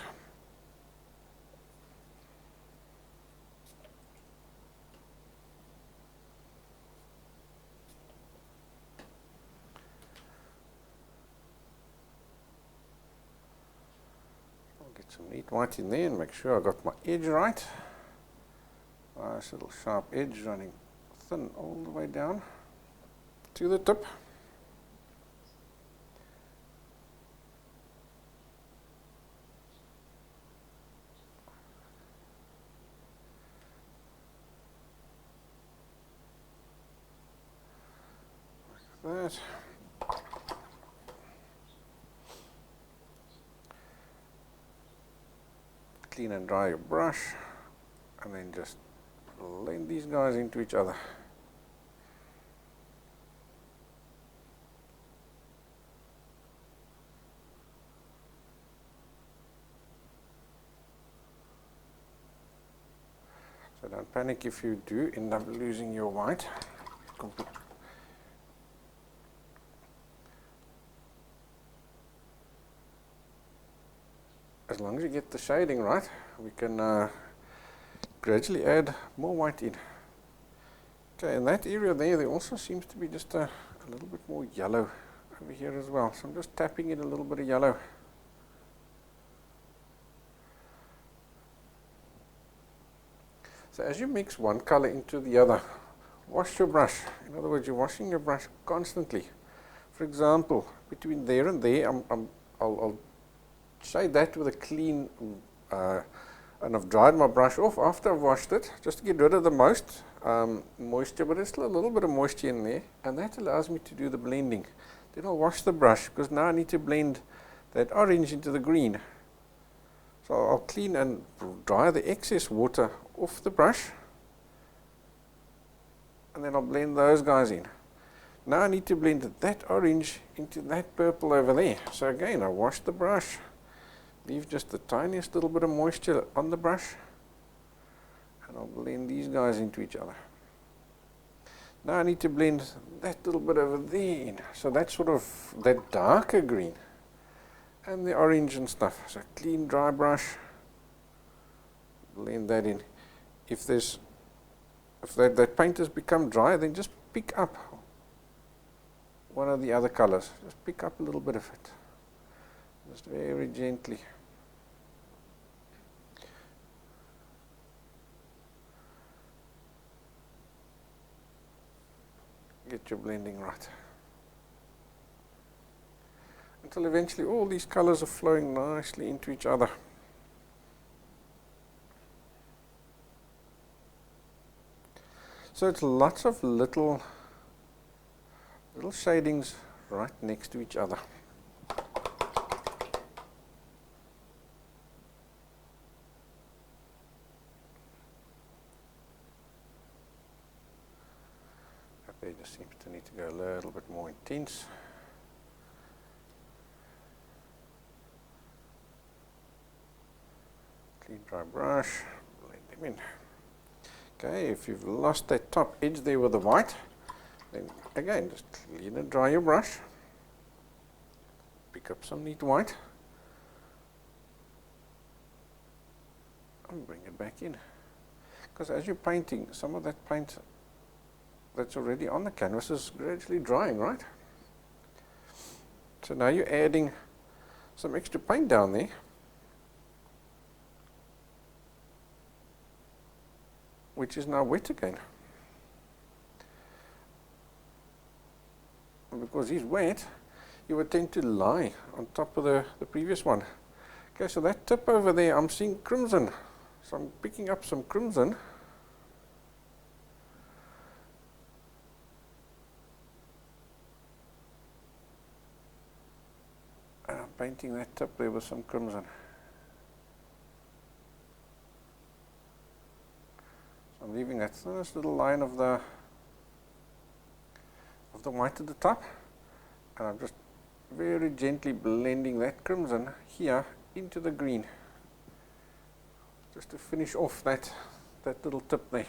S1: Some neat white in there and make sure I got my edge right. Nice little sharp edge running thin all the way down to the tip. Like that. Clean and dry your brush, and then just blend these guys into each other. So don't panic if you do end up losing your white. As long as you get the shading right, we can gradually add more white in. Okay, in that area there also seems to be just a little bit more yellow over here as well. So I'm just tapping in a little bit of yellow. So as you mix one color into the other, wash your brush. In other words, you're washing your brush constantly. For example, between there and there, I'll shade that with a clean, and I've dried my brush off after I've washed it, just to get rid of the most moisture, but there's still a little bit of moisture in there, and that allows me to do the blending. Then I'll wash the brush, because now I need to blend that orange into the green. So I'll clean and dry the excess water off the brush, and then I'll blend those guys in. Now I need to blend that orange into that purple over there. So again, I wash the brush, leave just the tiniest little bit of moisture on the brush, and I'll blend these guys into each other. Now I need to blend that little bit over there in. So that's sort of that darker green and the orange and stuff. So clean dry brush, blend that in. If that paint has become dry, then just pick up one of the other colors. Just pick up a little bit of it. Just very gently. Get your blending right. Until eventually all these colors are flowing nicely into each other. So it's lots of little shadings right next to each other. They just seems to need to go a little bit more intense. Clean dry brush, blend them in. Okay, if you've lost that top edge there with the white, then again just clean and dry your brush. Pick up some neat white and bring it back in. Because as you're painting, some of that paint that's already on the canvas is gradually drying, right? So now you're adding some extra paint down there, which is now wet again. And because he's wet, you would tend to lie on top of the previous one. Okay, so that tip over there, I'm seeing crimson. So I'm picking up some crimson. And I'm painting that tip there with some crimson. So I'm leaving that thinnest little line of the white at the top, and I'm just very gently blending that crimson here into the green, just to finish off that little tip there.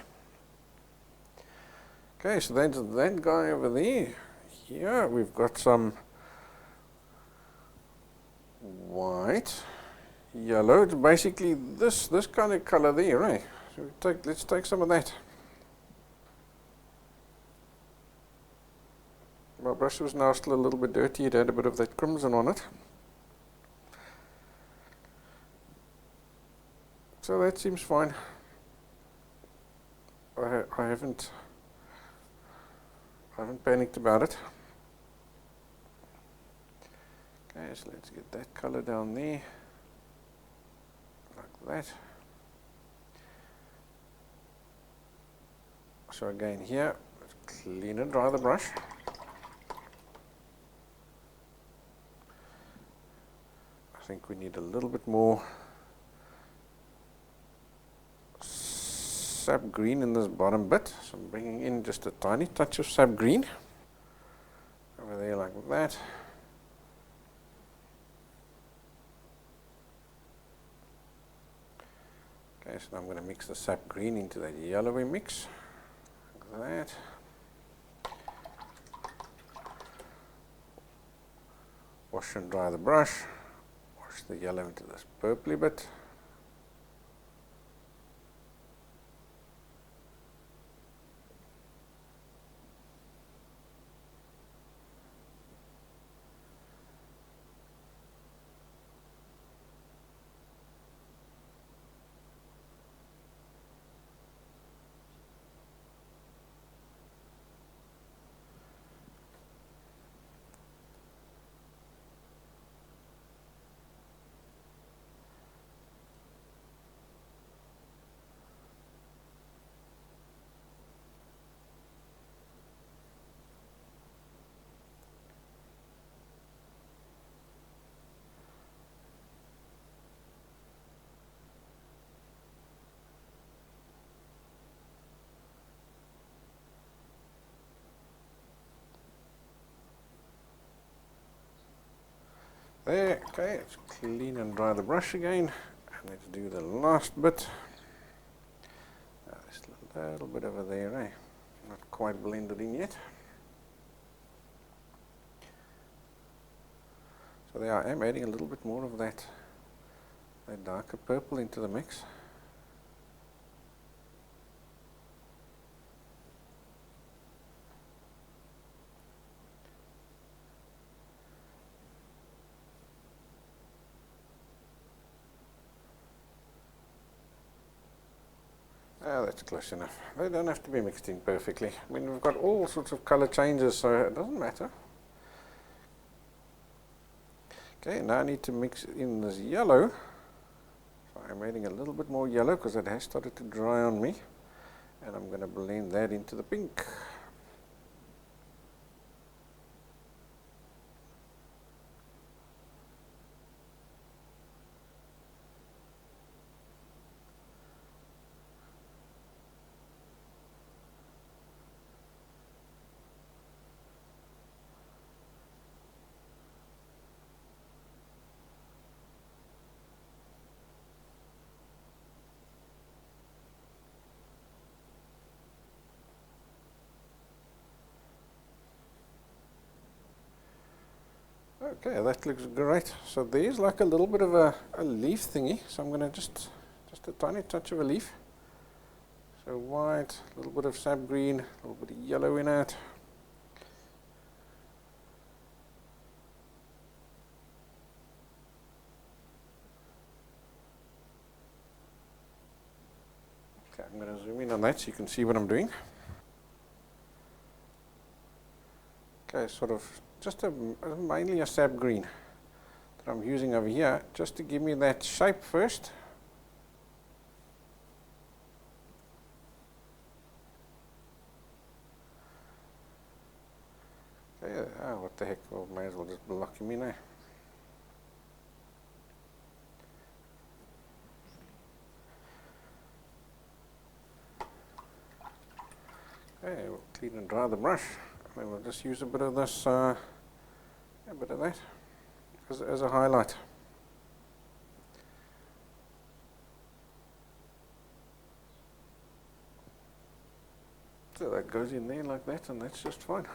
S1: Okay, so that's that guy over there. Here we've got some white, yellow. It's basically this kind of color there, right? So let's take some of that. My brush was now still a little bit dirty. It had a bit of that crimson on it. So that seems fine. I haven't panicked about it. Okay, so let's get that color down there, like that. So again here, let's clean and dry the brush. I think we need a little bit more sap green in this bottom bit. So I'm bringing in just a tiny touch of sap green over there like that. Okay, so now I'm going to mix the sap green into that yellowy mix, like that. Wash and dry the brush. Wash the yellow into this purpley bit. There, okay, let's clean and dry the brush again, and let's do the last bit. Just a little bit over there, Not quite blended in yet. So there I am adding a little bit more of that darker purple into the mix. Ah, that's close enough. They don't have to be mixed in perfectly. I mean, we've got all sorts of color changes, so it doesn't matter. Okay, now I need to mix in this yellow. So I'm adding a little bit more yellow because it has started to dry on me. And I'm going to blend that into the pink. Okay, that looks great. So there's like a little bit of a leaf thingy. So I'm going to just a tiny touch of a leaf. So white, a little bit of sap green, a little bit of yellow in it. Okay, I'm going to zoom in on that so you can see what I'm doing. Okay, sort of just mainly a sap green that I'm using over here just to give me that shape first. Okay, what the heck, well, may as well just block him in there. Okay, we'll clean and dry the brush. And then we'll just use a bit of this, a bit of that as a highlight. So that goes in there like that, and that's just fine.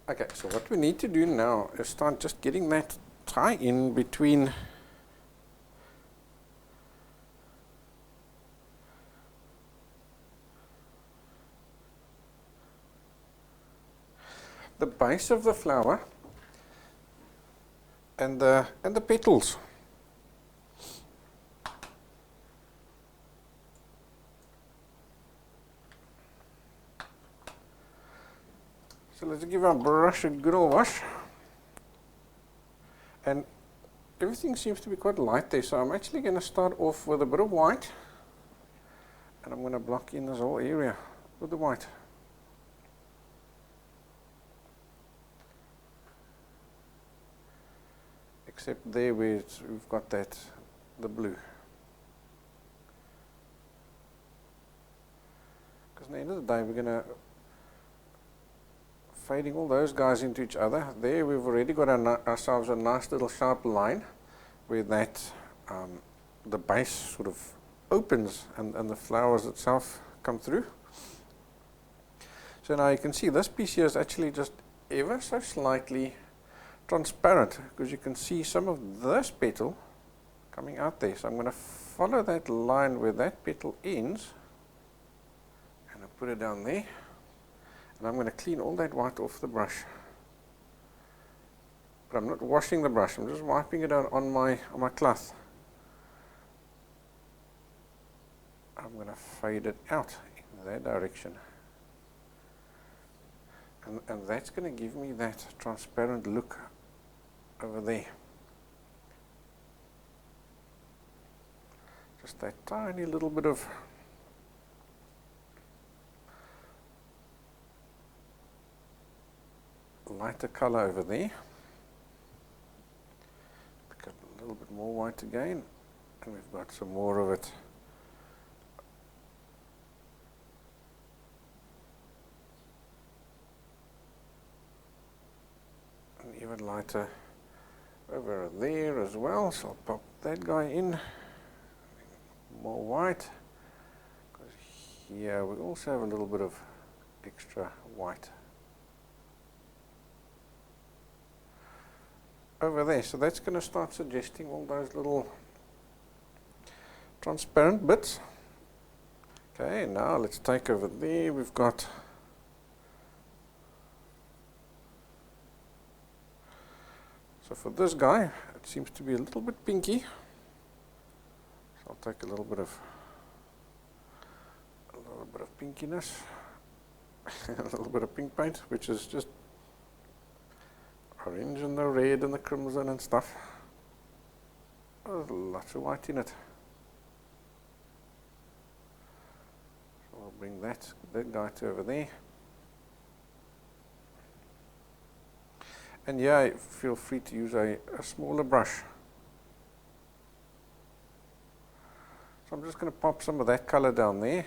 S1: Okay, so what we need to do now is start just getting that tie in between the base of the flower and the petals. So let's give our brush a good old wash. And everything seems to be quite light there, so I'm actually going to start off with a bit of white. And I'm going to block in this whole area with the white. Except there where we've got the blue. Because at the end of the day, we're going to fading all those guys into each other. There we've already got ourselves a nice little sharp line where that the base sort of opens and the flowers itself come through. So now you can see this piece here is actually just ever so slightly transparent because you can see some of this petal coming out there. So I'm going to follow that line where that petal ends and I'll put it down there. And I'm going to clean all that white off the brush. But I'm not washing the brush, I'm just wiping it out on my cloth. I'm going to fade it out in that direction. And that's going to give me that transparent look over there. Just that tiny little bit of lighter color over there. Pick up a little bit more white again, and we've got some more of it. And even lighter over there as well, so I'll pop that guy in. More white, because here we also have a little bit of extra white over there, so that's going to start suggesting all those little transparent bits. Okay, now let's take over there, we've got so for this guy it seems to be a little bit pinky, so I'll take a little bit of pinkiness a little bit of pink paint, which is just orange and the red and the crimson and stuff. There's lots of white in it. So I'll bring that guy to over there. And yeah, feel free to use a smaller brush. So I'm just going to pop some of that color down there.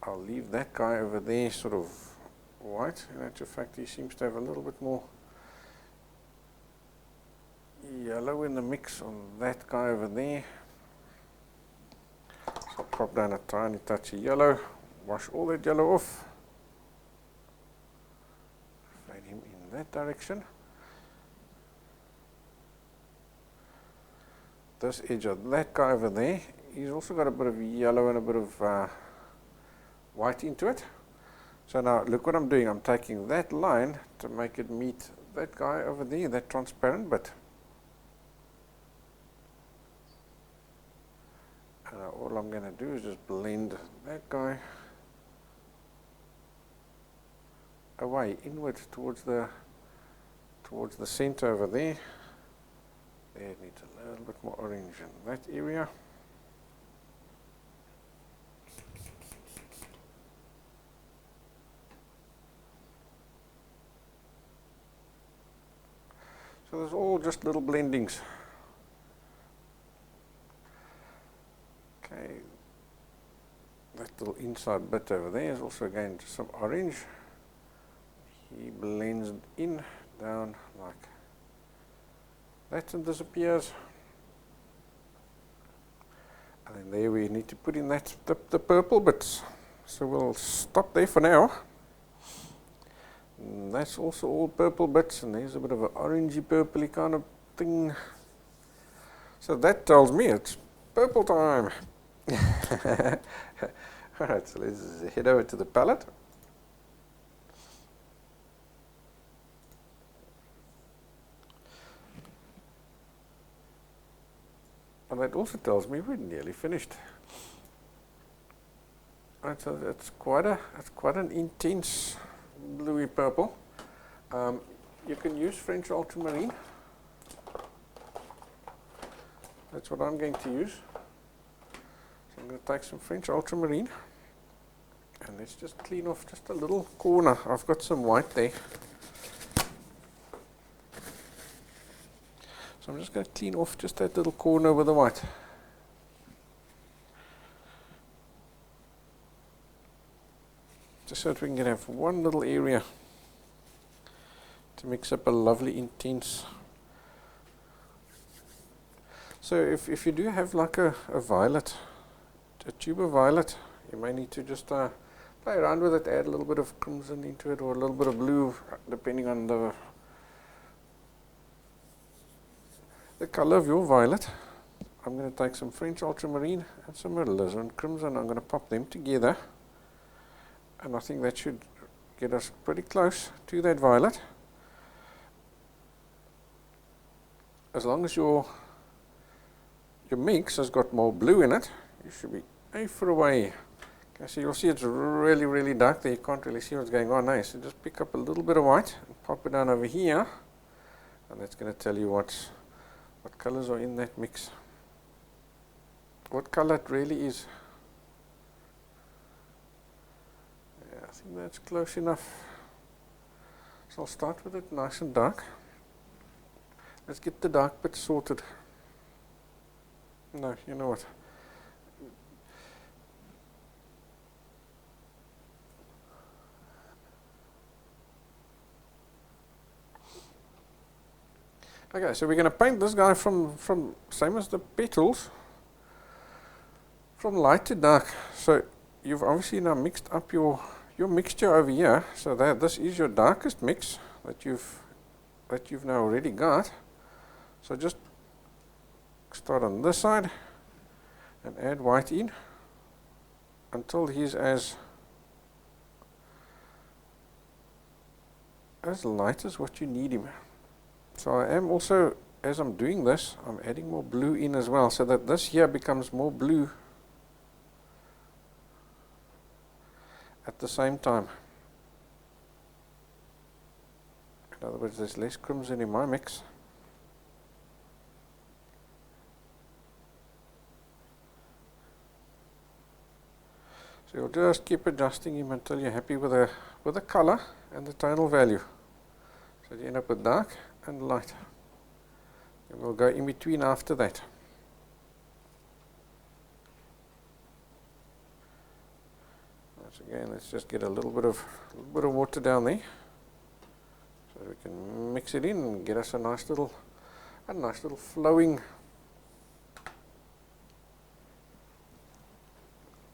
S1: I'll leave that guy over there sort of white. In actual fact, he seems to have a little bit more yellow in the mix on that guy over there. So I'll pop down a tiny touch of yellow, wash all that yellow off, fade him in that direction. This edge of that guy over there, he's also got a bit of yellow and a bit of white into it. So now look what I'm doing, I'm taking that line to make it meet that guy over there, that transparent bit. And all I'm going to do is just blend that guy away, inwards towards the center over there. There it needs a little bit more orange in that area. So there's all just little blendings. Okay, that little inside bit over there is also again just some orange. He blends in, down like that and disappears. And then there we need to put in that the purple bits. So we'll stop there for now. And that's also all purple bits, and there's a bit of an orangey purpley kind of thing. So that tells me it's purple time. Alright, so let's head over to the palette. And that also tells me we're nearly finished. Right, so it's quite an intense bluey purple. You can use French ultramarine. That's what I'm going to use. So I'm going to take some French ultramarine and let's just clean off just a little corner. I've got some white there. So I'm just going to clean off just that little corner with the white. Just so that we can have one little area to mix up a lovely intense. So if you do have like a violet, a tube of violet, you may need to just play around with it, add a little bit of crimson into it or a little bit of blue, depending on the color of your violet. I'm going to take some French ultramarine and some alizarin crimson. I'm going to pop them together, and I think that should get us pretty close to that violet. As long as your mix has got more blue in it, you should be a for away. Okay, so you'll see it's really, really dark there. You can't really see what's going on now. So just pick up a little bit of white and pop it down over here, and that's going to tell you what colors are in that mix. What color it really is. Yeah, I think that's close enough. So I'll start with it nice and dark. Let's get the dark bit sorted. No, you know what? Okay, so we're going to paint this guy from same as the petals, from light to dark. So you've obviously now mixed up your mixture over here, so that this is your darkest mix that you've now already got. So just start on this side and add white in until he's as light as what you need him. So I am also, as I'm doing this, I'm adding more blue in as well, so that this here becomes more blue at the same time. In other words, there's less crimson in my mix. So you'll just keep adjusting him until you're happy with the color and the tonal value. So you end up with dark and light. And we'll go in between after that. Once again, let's just get a little bit of water down there, so we can mix it in and get us a nice little flowing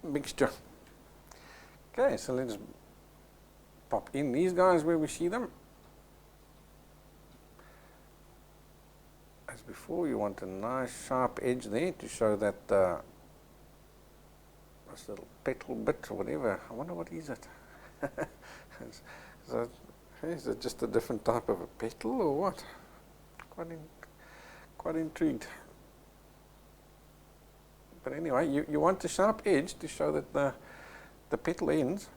S1: mixture. Okay, so let's pop in these guys where we see them. As before, you want a nice sharp edge there to show that this little petal bit or whatever. I wonder what is it? Is it just a different type of a petal or what? Quite intrigued. But anyway, you want a sharp edge to show that the petal ends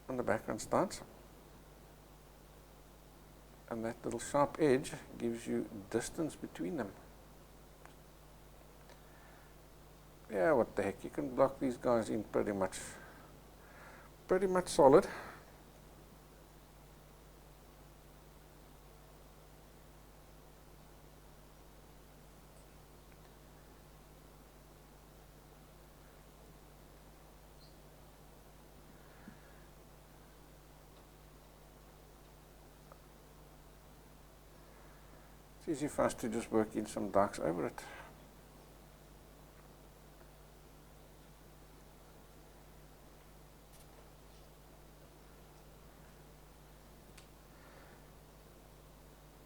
S1: and the background starts. And that little sharp edge gives you distance between them. Yeah, what the heck, you can block these guys in pretty much solid. It's easy for us to just work in some darks over it.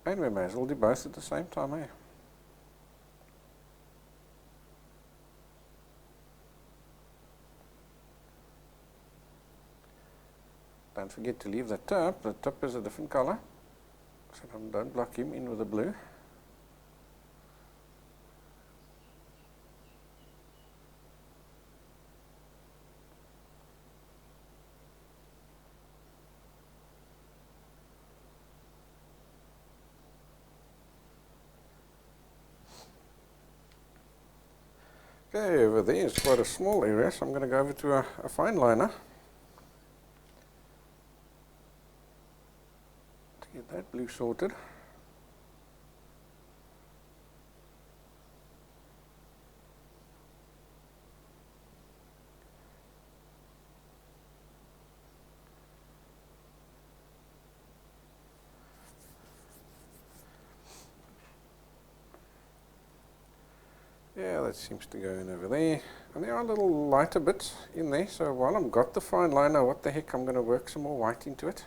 S1: And we may as well do both at the same time, eh? Don't forget to leave the tip. The tip is a different color, so don't block him in with the blue. Okay, over there is quite a small area, so I'm going to go over to a fine liner to get that blue sorted. Yeah, that seems to go in over there. And there are little lighter bits in there, so while I've got the fine liner, what the heck, I'm going to work some more white into it.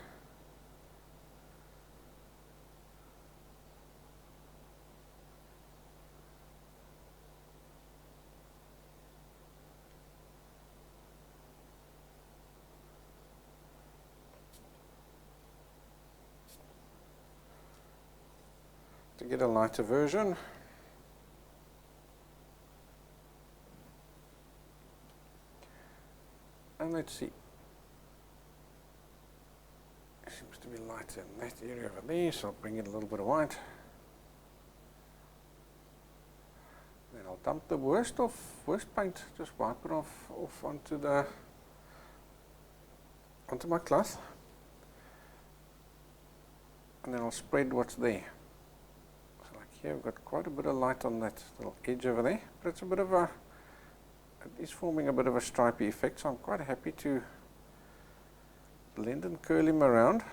S1: To get a lighter version. And let's see. It seems to be lighter in that area over there, so I'll bring in a little bit of white. Then I'll dump the worst paint, just wipe it off onto my cloth. and then I'll spread what's there. So like here, we've got quite a bit of light on that little edge over there, but it's a bit of a, it is forming a bit of a stripy effect, so I'm quite happy to blend and curl him around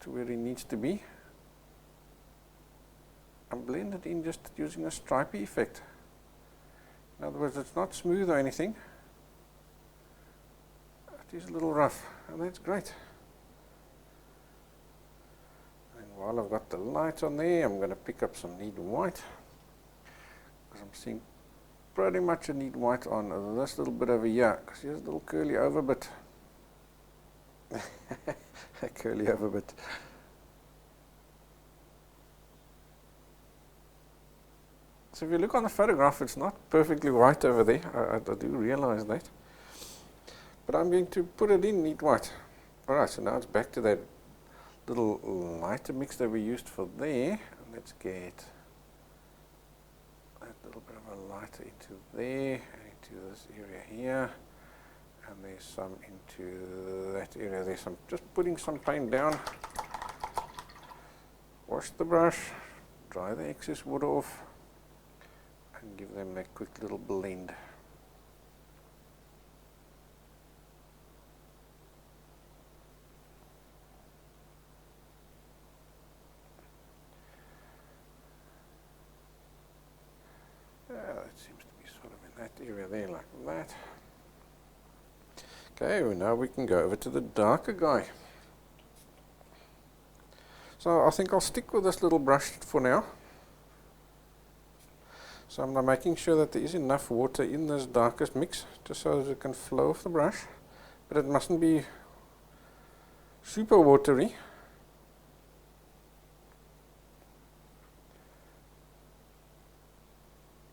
S1: to where he needs to be, and blend it in just using a stripy effect. In other words, it's not smooth or anything, it is a little rough, and that's great. And while I've got the light on there, I'm going to pick up some neat white, because I'm seeing pretty much a neat white on this little bit over here, because here's a little curly over bit. A curly over bit. So if you look on the photograph, it's not perfectly white over there. I do realize that. But I'm going to put it in neat white. Alright, so now it's back to that little lighter mix that we used for there. And let's get that little bit of a lighter into there, and into this area here. And there's some into that area there. So I'm just putting some paint down. Wash the brush, dry the excess water off, and give them that quick little blend. That seems to be sort of in that area there, like that. Okay, well now we can go over to the darker guy. So I think I'll stick with this little brush for now. So I'm now making sure that there is enough water in this darkest mix, just so that it can flow off the brush, but it mustn't be super watery.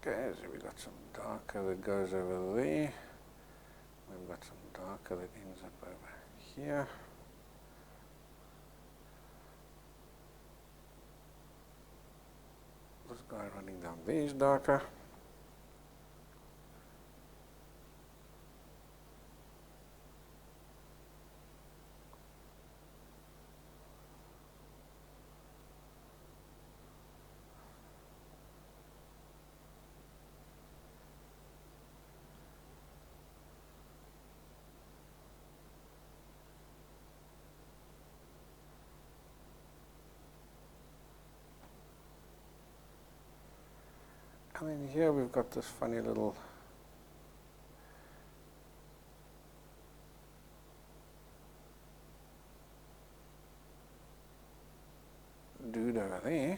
S1: Okay, so we've got some darker that goes over there. We've got some darker that ends up over here. This guy running down there is darker. And then here we've got this funny little dude over there.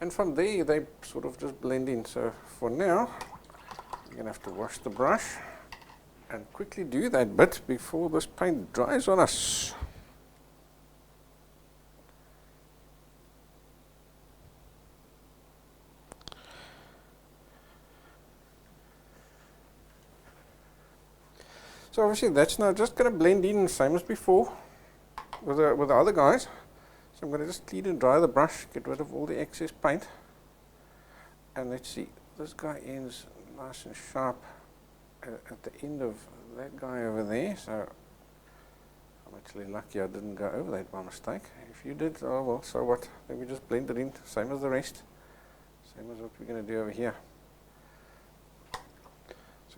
S1: And from there they sort of just blend in. So for now, you're going to have to wash the brush and quickly do that bit before this paint dries on us. So obviously that's now just going to blend in same as before with the other guys. So I'm going to just clean and dry the brush, get rid of all the excess paint. And let's see, this guy ends nice and sharp at the end of that guy over there. So I'm actually lucky I didn't go over that by mistake. If you did, oh well, so what? Then we just blend it in, same as the rest. Same as what we're going to do over here.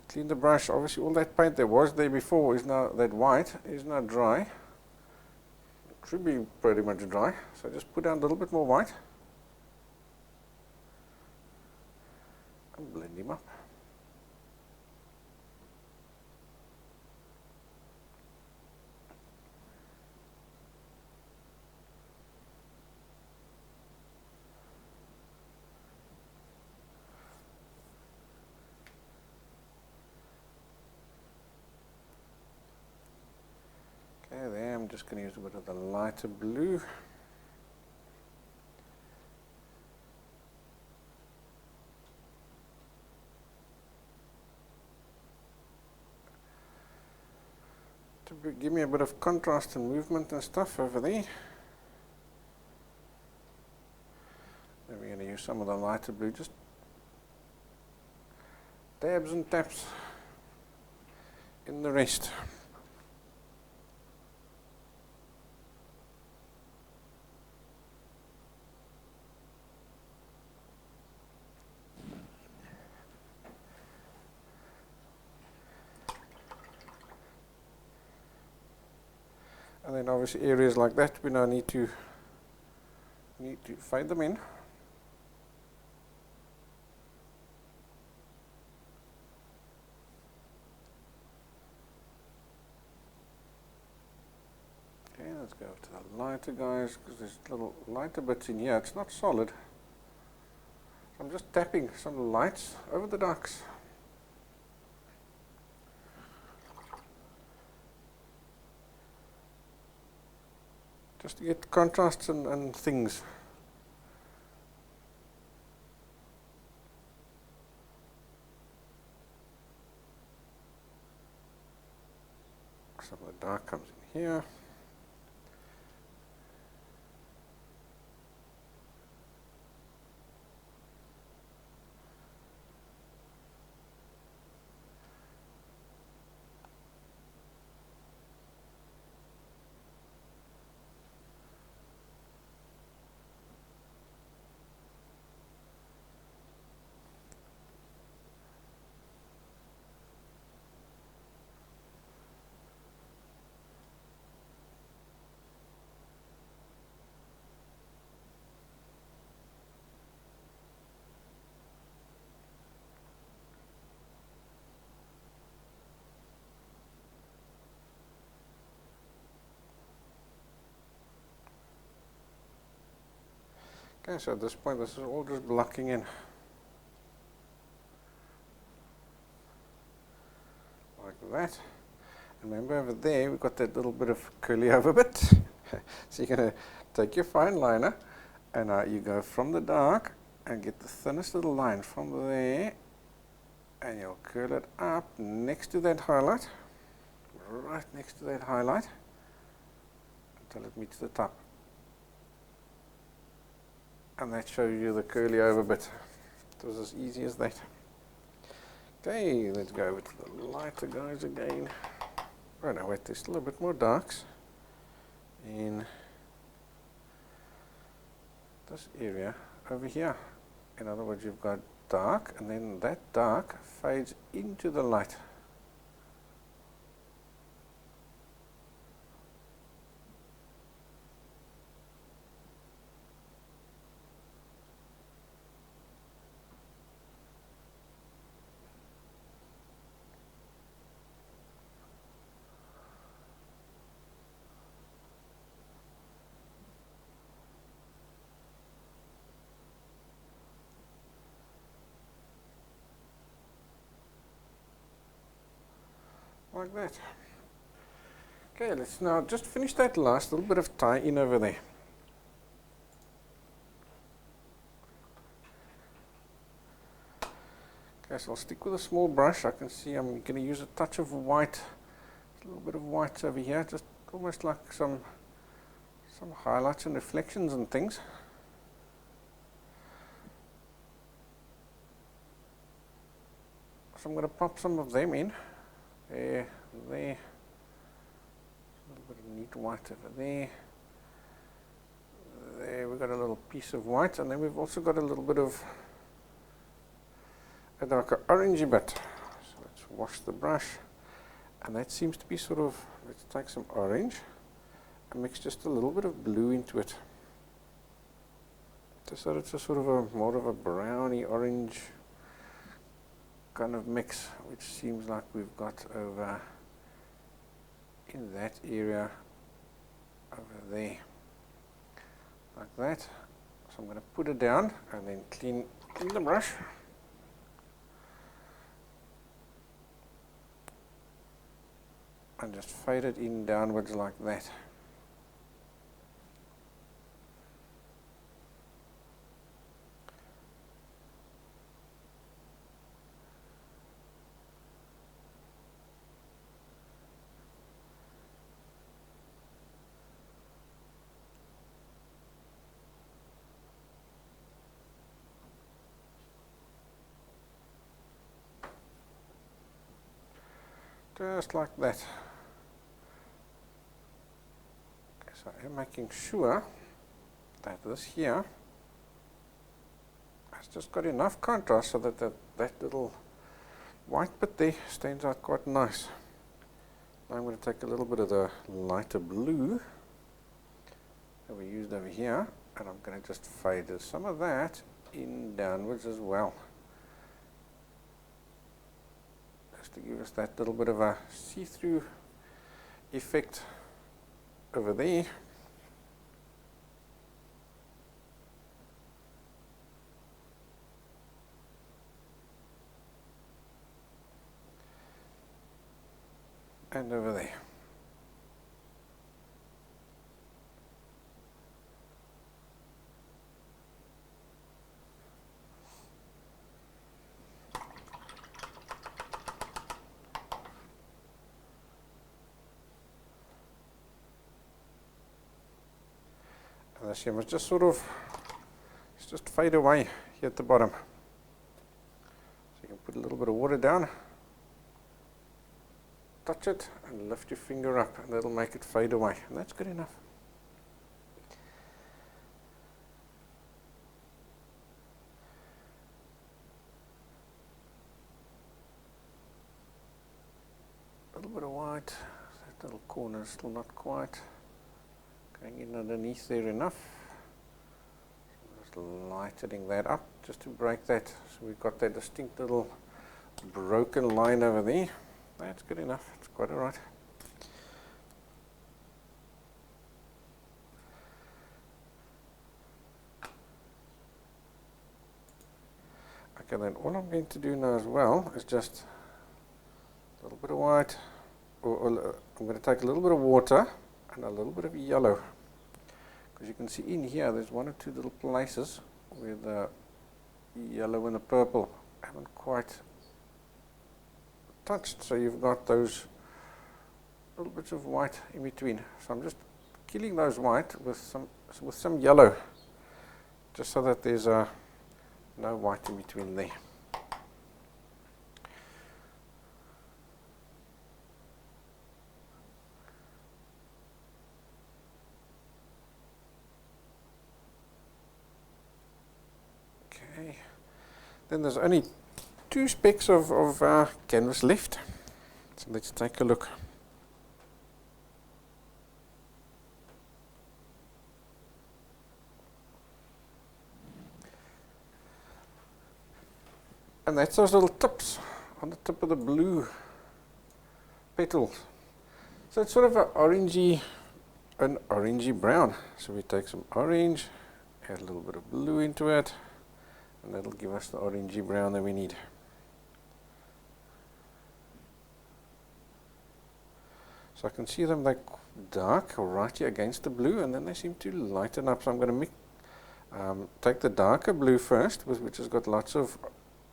S1: Clean the brush. Obviously all that paint that was there before is now, that white is now dry. It should be pretty much dry. So just put down a little bit more white and blend him up. Okay, there I'm just going to use a bit of the lighter blue. To give me a bit of contrast and movement and stuff over there. Then we're going to use some of the lighter blue, just dabs and taps in the rest. then obviously areas like that we now need to fade them in. Okay, let's go to the lighter guys, because there's little lighter bits in here. It's not solid. So I'm just tapping some lights over the darks. Just to get contrasts and things. Some of the dark comes in here. Okay, so at this point this is all just blocking in. Like that. And remember over there we've got that little bit of curly over bit. So you're going to take your fine liner and you go from the dark and get the thinnest little line from there, and you'll curl it up next to that highlight, right next to that highlight, until it meets the top. And that shows you the curly over bit. It was as easy as that. Okay, let's go with the lighter guys again. Oh no, wait, there's still a bit more darks in this area over here. In other words, you've got dark, and then that dark fades into the light. Like that. Okay, let's now just finish that last little bit of tie in over there. Okay, so I'll stick with a small brush. I can see I'm going to use a touch of white, a little bit of white over here, just almost like some highlights and reflections and things. So I'm going to pop some of them in. There, a little bit of neat white over there. There we've got a little piece of white, and then we've also got a little bit of a darker orangey bit. So let's wash the brush, and that seems to be sort of, let's take some orange and mix just a little bit of blue into it. Just so it's a sort of a more of a browny orange kind of mix, which seems like we've got over in that area over there, like that. So I'm going to put it down and then clean the brush. And just fade it in downwards like that. Just like that. Okay, so I'm making sure that this here has just got enough contrast so that that little white bit there stands out quite nice. Now I'm going to take a little bit of the lighter blue that we used over here, and I'm going to just fade some of that in downwards as well, just to give us that little bit of a see-through effect over there. And over there. And the shimmer just sort of, just fade away here at the bottom. So you can put a little bit of water down, touch it and lift your finger up, and that'll make it fade away, and that's good enough. A little bit of white, that little corner is still not quite going in underneath there enough. Just lightening that up just to break that, so we've got that distinct little broken line over there. That's good enough, it's quite alright. Okay, then all I'm going to do now as well is just a little bit of white, or I'm going to take a little bit of water and a little bit of yellow, because you can see in here there's one or two little places where the yellow and the purple haven't quite touched, so you've got those little bits of white in between. So I'm just killing those white with some yellow, just so that there's no white in between there. Okay, then there's only 2 specks of canvas left, so let's take a look. And that's those little tips on the tip of the blue petals. So it's sort of an orangey brown. So we take some orange, add a little bit of blue into it, and that'll give us the orangey brown that we need. So I can see them like dark right here against the blue, and then they seem to lighten up. So I'm going to take the darker blue first, which has got lots of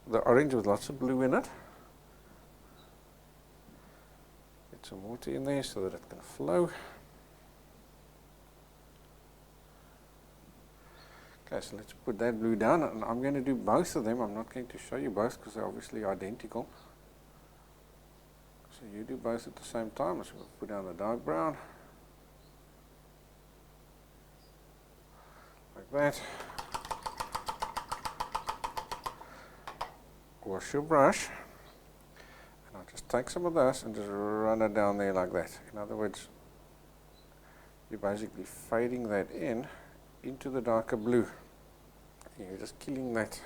S1: the orange with lots of blue in it. Get some water in there so that it can flow. Okay, so let's put that blue down, and I'm going to do both of them. I'm not going to show you both because they're obviously identical. So you do both at the same time. So we'll put down the dark brown, like that. Wash your brush, and I'll just take some of this and just run it down there like that. In other words, you're basically fading that into the darker blue. You're just killing that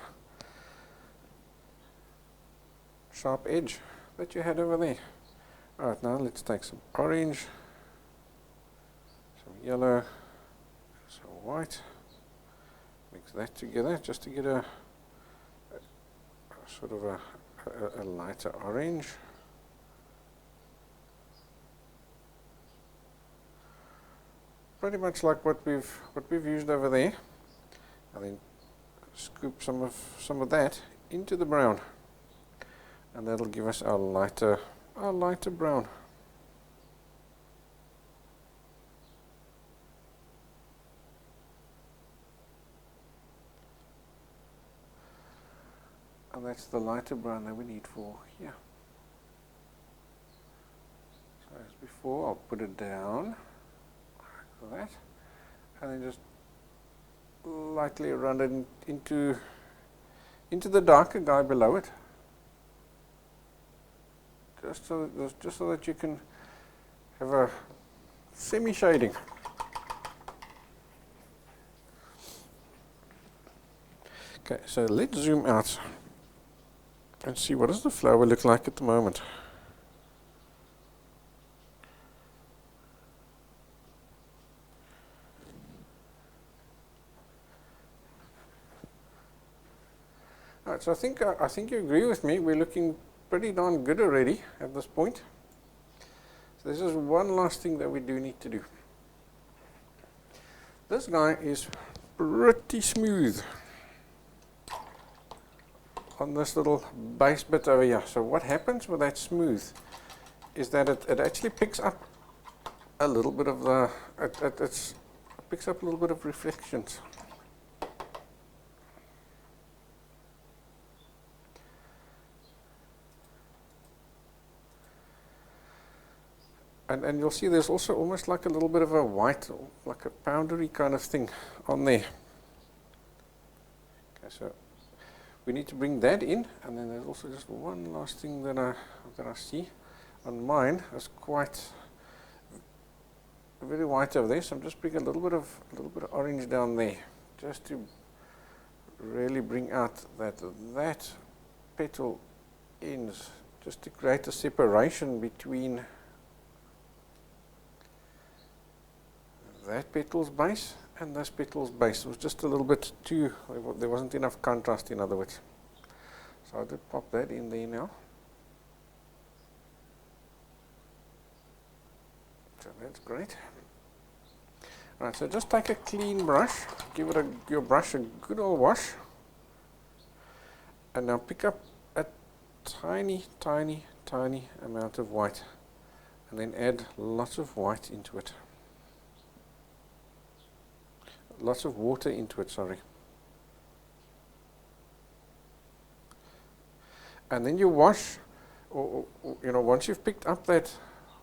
S1: sharp edge that you had over there. Alright, now let's take some orange, some yellow, some white, mix that together just to get a sort of a lighter orange. Pretty much like what we've used over there, and then scoop some of that into the brown, and that'll give us our lighter brown. And that's the lighter brown that we need for here. So as before, I'll put it down like that, and then just lightly run it into the darker guy below it, just so that you can have a semi-shading. Okay, so let's zoom out and see what does the flower look like at the moment. Alright, so I think you agree with me. We're looking pretty darn good already at this point. So this is one last thing that we do need to do. This guy is pretty smooth on this little base bit over here. So what happens with that smooth is that it actually picks up a little bit of the, it picks up a little bit of reflections. And you'll see there's also almost like a little bit of a white, like a powdery kind of thing on there. Okay, so we need to bring that in, and then there's also just one last thing that I see on mine. It's quite very white over there, so I'm just bringing a little bit of orange down there, just to really bring out that petal ends, just to create a separation between that petal's base and this petal's base. It was just a little bit too, there wasn't enough contrast, in other words. So I did pop that in there now. So that's great. Alright, so just take a clean brush, give your brush a good old wash, and now pick up a tiny amount of white, and then add lots of white into it. Lots of water into it, sorry. And then you wash, or once you've picked up that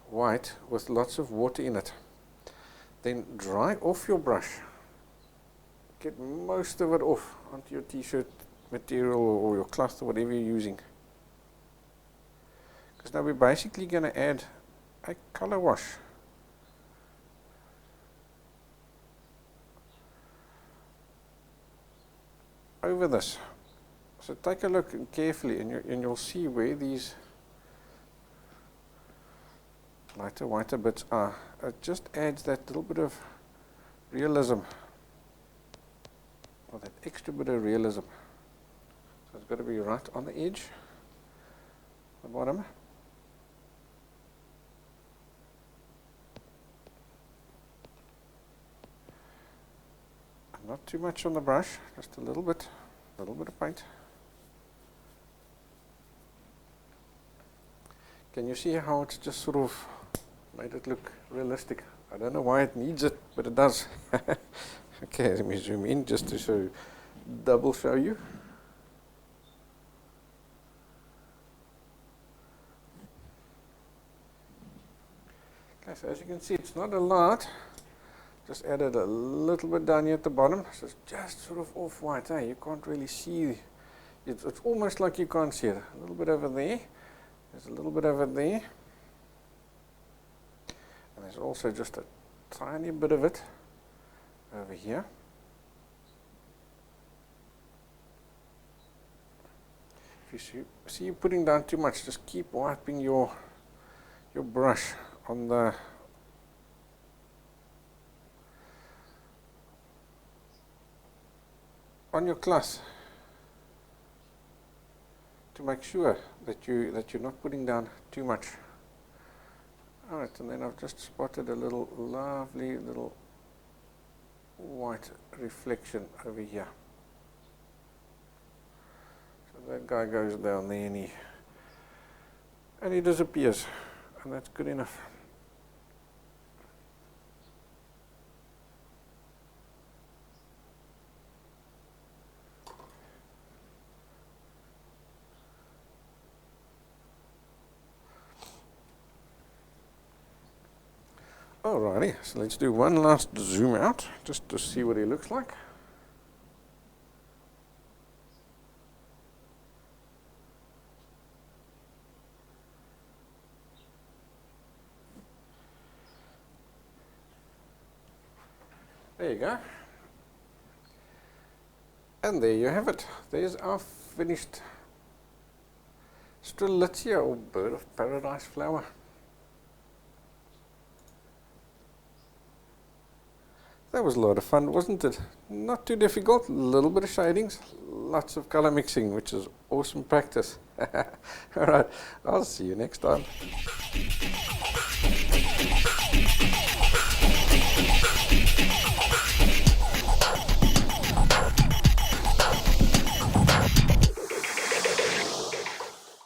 S1: white with lots of water in it, then dry off your brush. Get most of it off onto your t-shirt material or your cloth or whatever you're using. Because now we're basically going to add a color wash. Over this. So take a look carefully, and you'll see where these whiter bits are. It just adds that little bit of realism, or that extra bit of realism. So it's got to be right on the edge, the bottom. Not too much on the brush, just a little bit of paint. Can you see how it's just sort of made it look realistic? I don't know why it needs it, but it does. Okay, let me zoom in just to double show you. Okay, so as you can see, it's not a lot. Just added a little bit down here at the bottom, so it's just sort of off-white. You can't really see. It's almost like you can't see it. A little bit over there. There's a little bit over there. And there's also just a tiny bit of it over here. If you see you putting down too much, just keep wiping your brush on your cloth to make sure that you're not putting down too much. Alright, and then I've just spotted a lovely little white reflection over here. So that guy goes down there and he disappears, and that's good enough. Alrighty, so let's do one last zoom out just to see what he looks like. There you go. And there you have it. There's our finished Strelitzia, or bird of paradise flower. That was a lot of fun, wasn't it? Not too difficult, a little bit of shadings, lots of color mixing, which is awesome practice. Alright, I'll see you next time.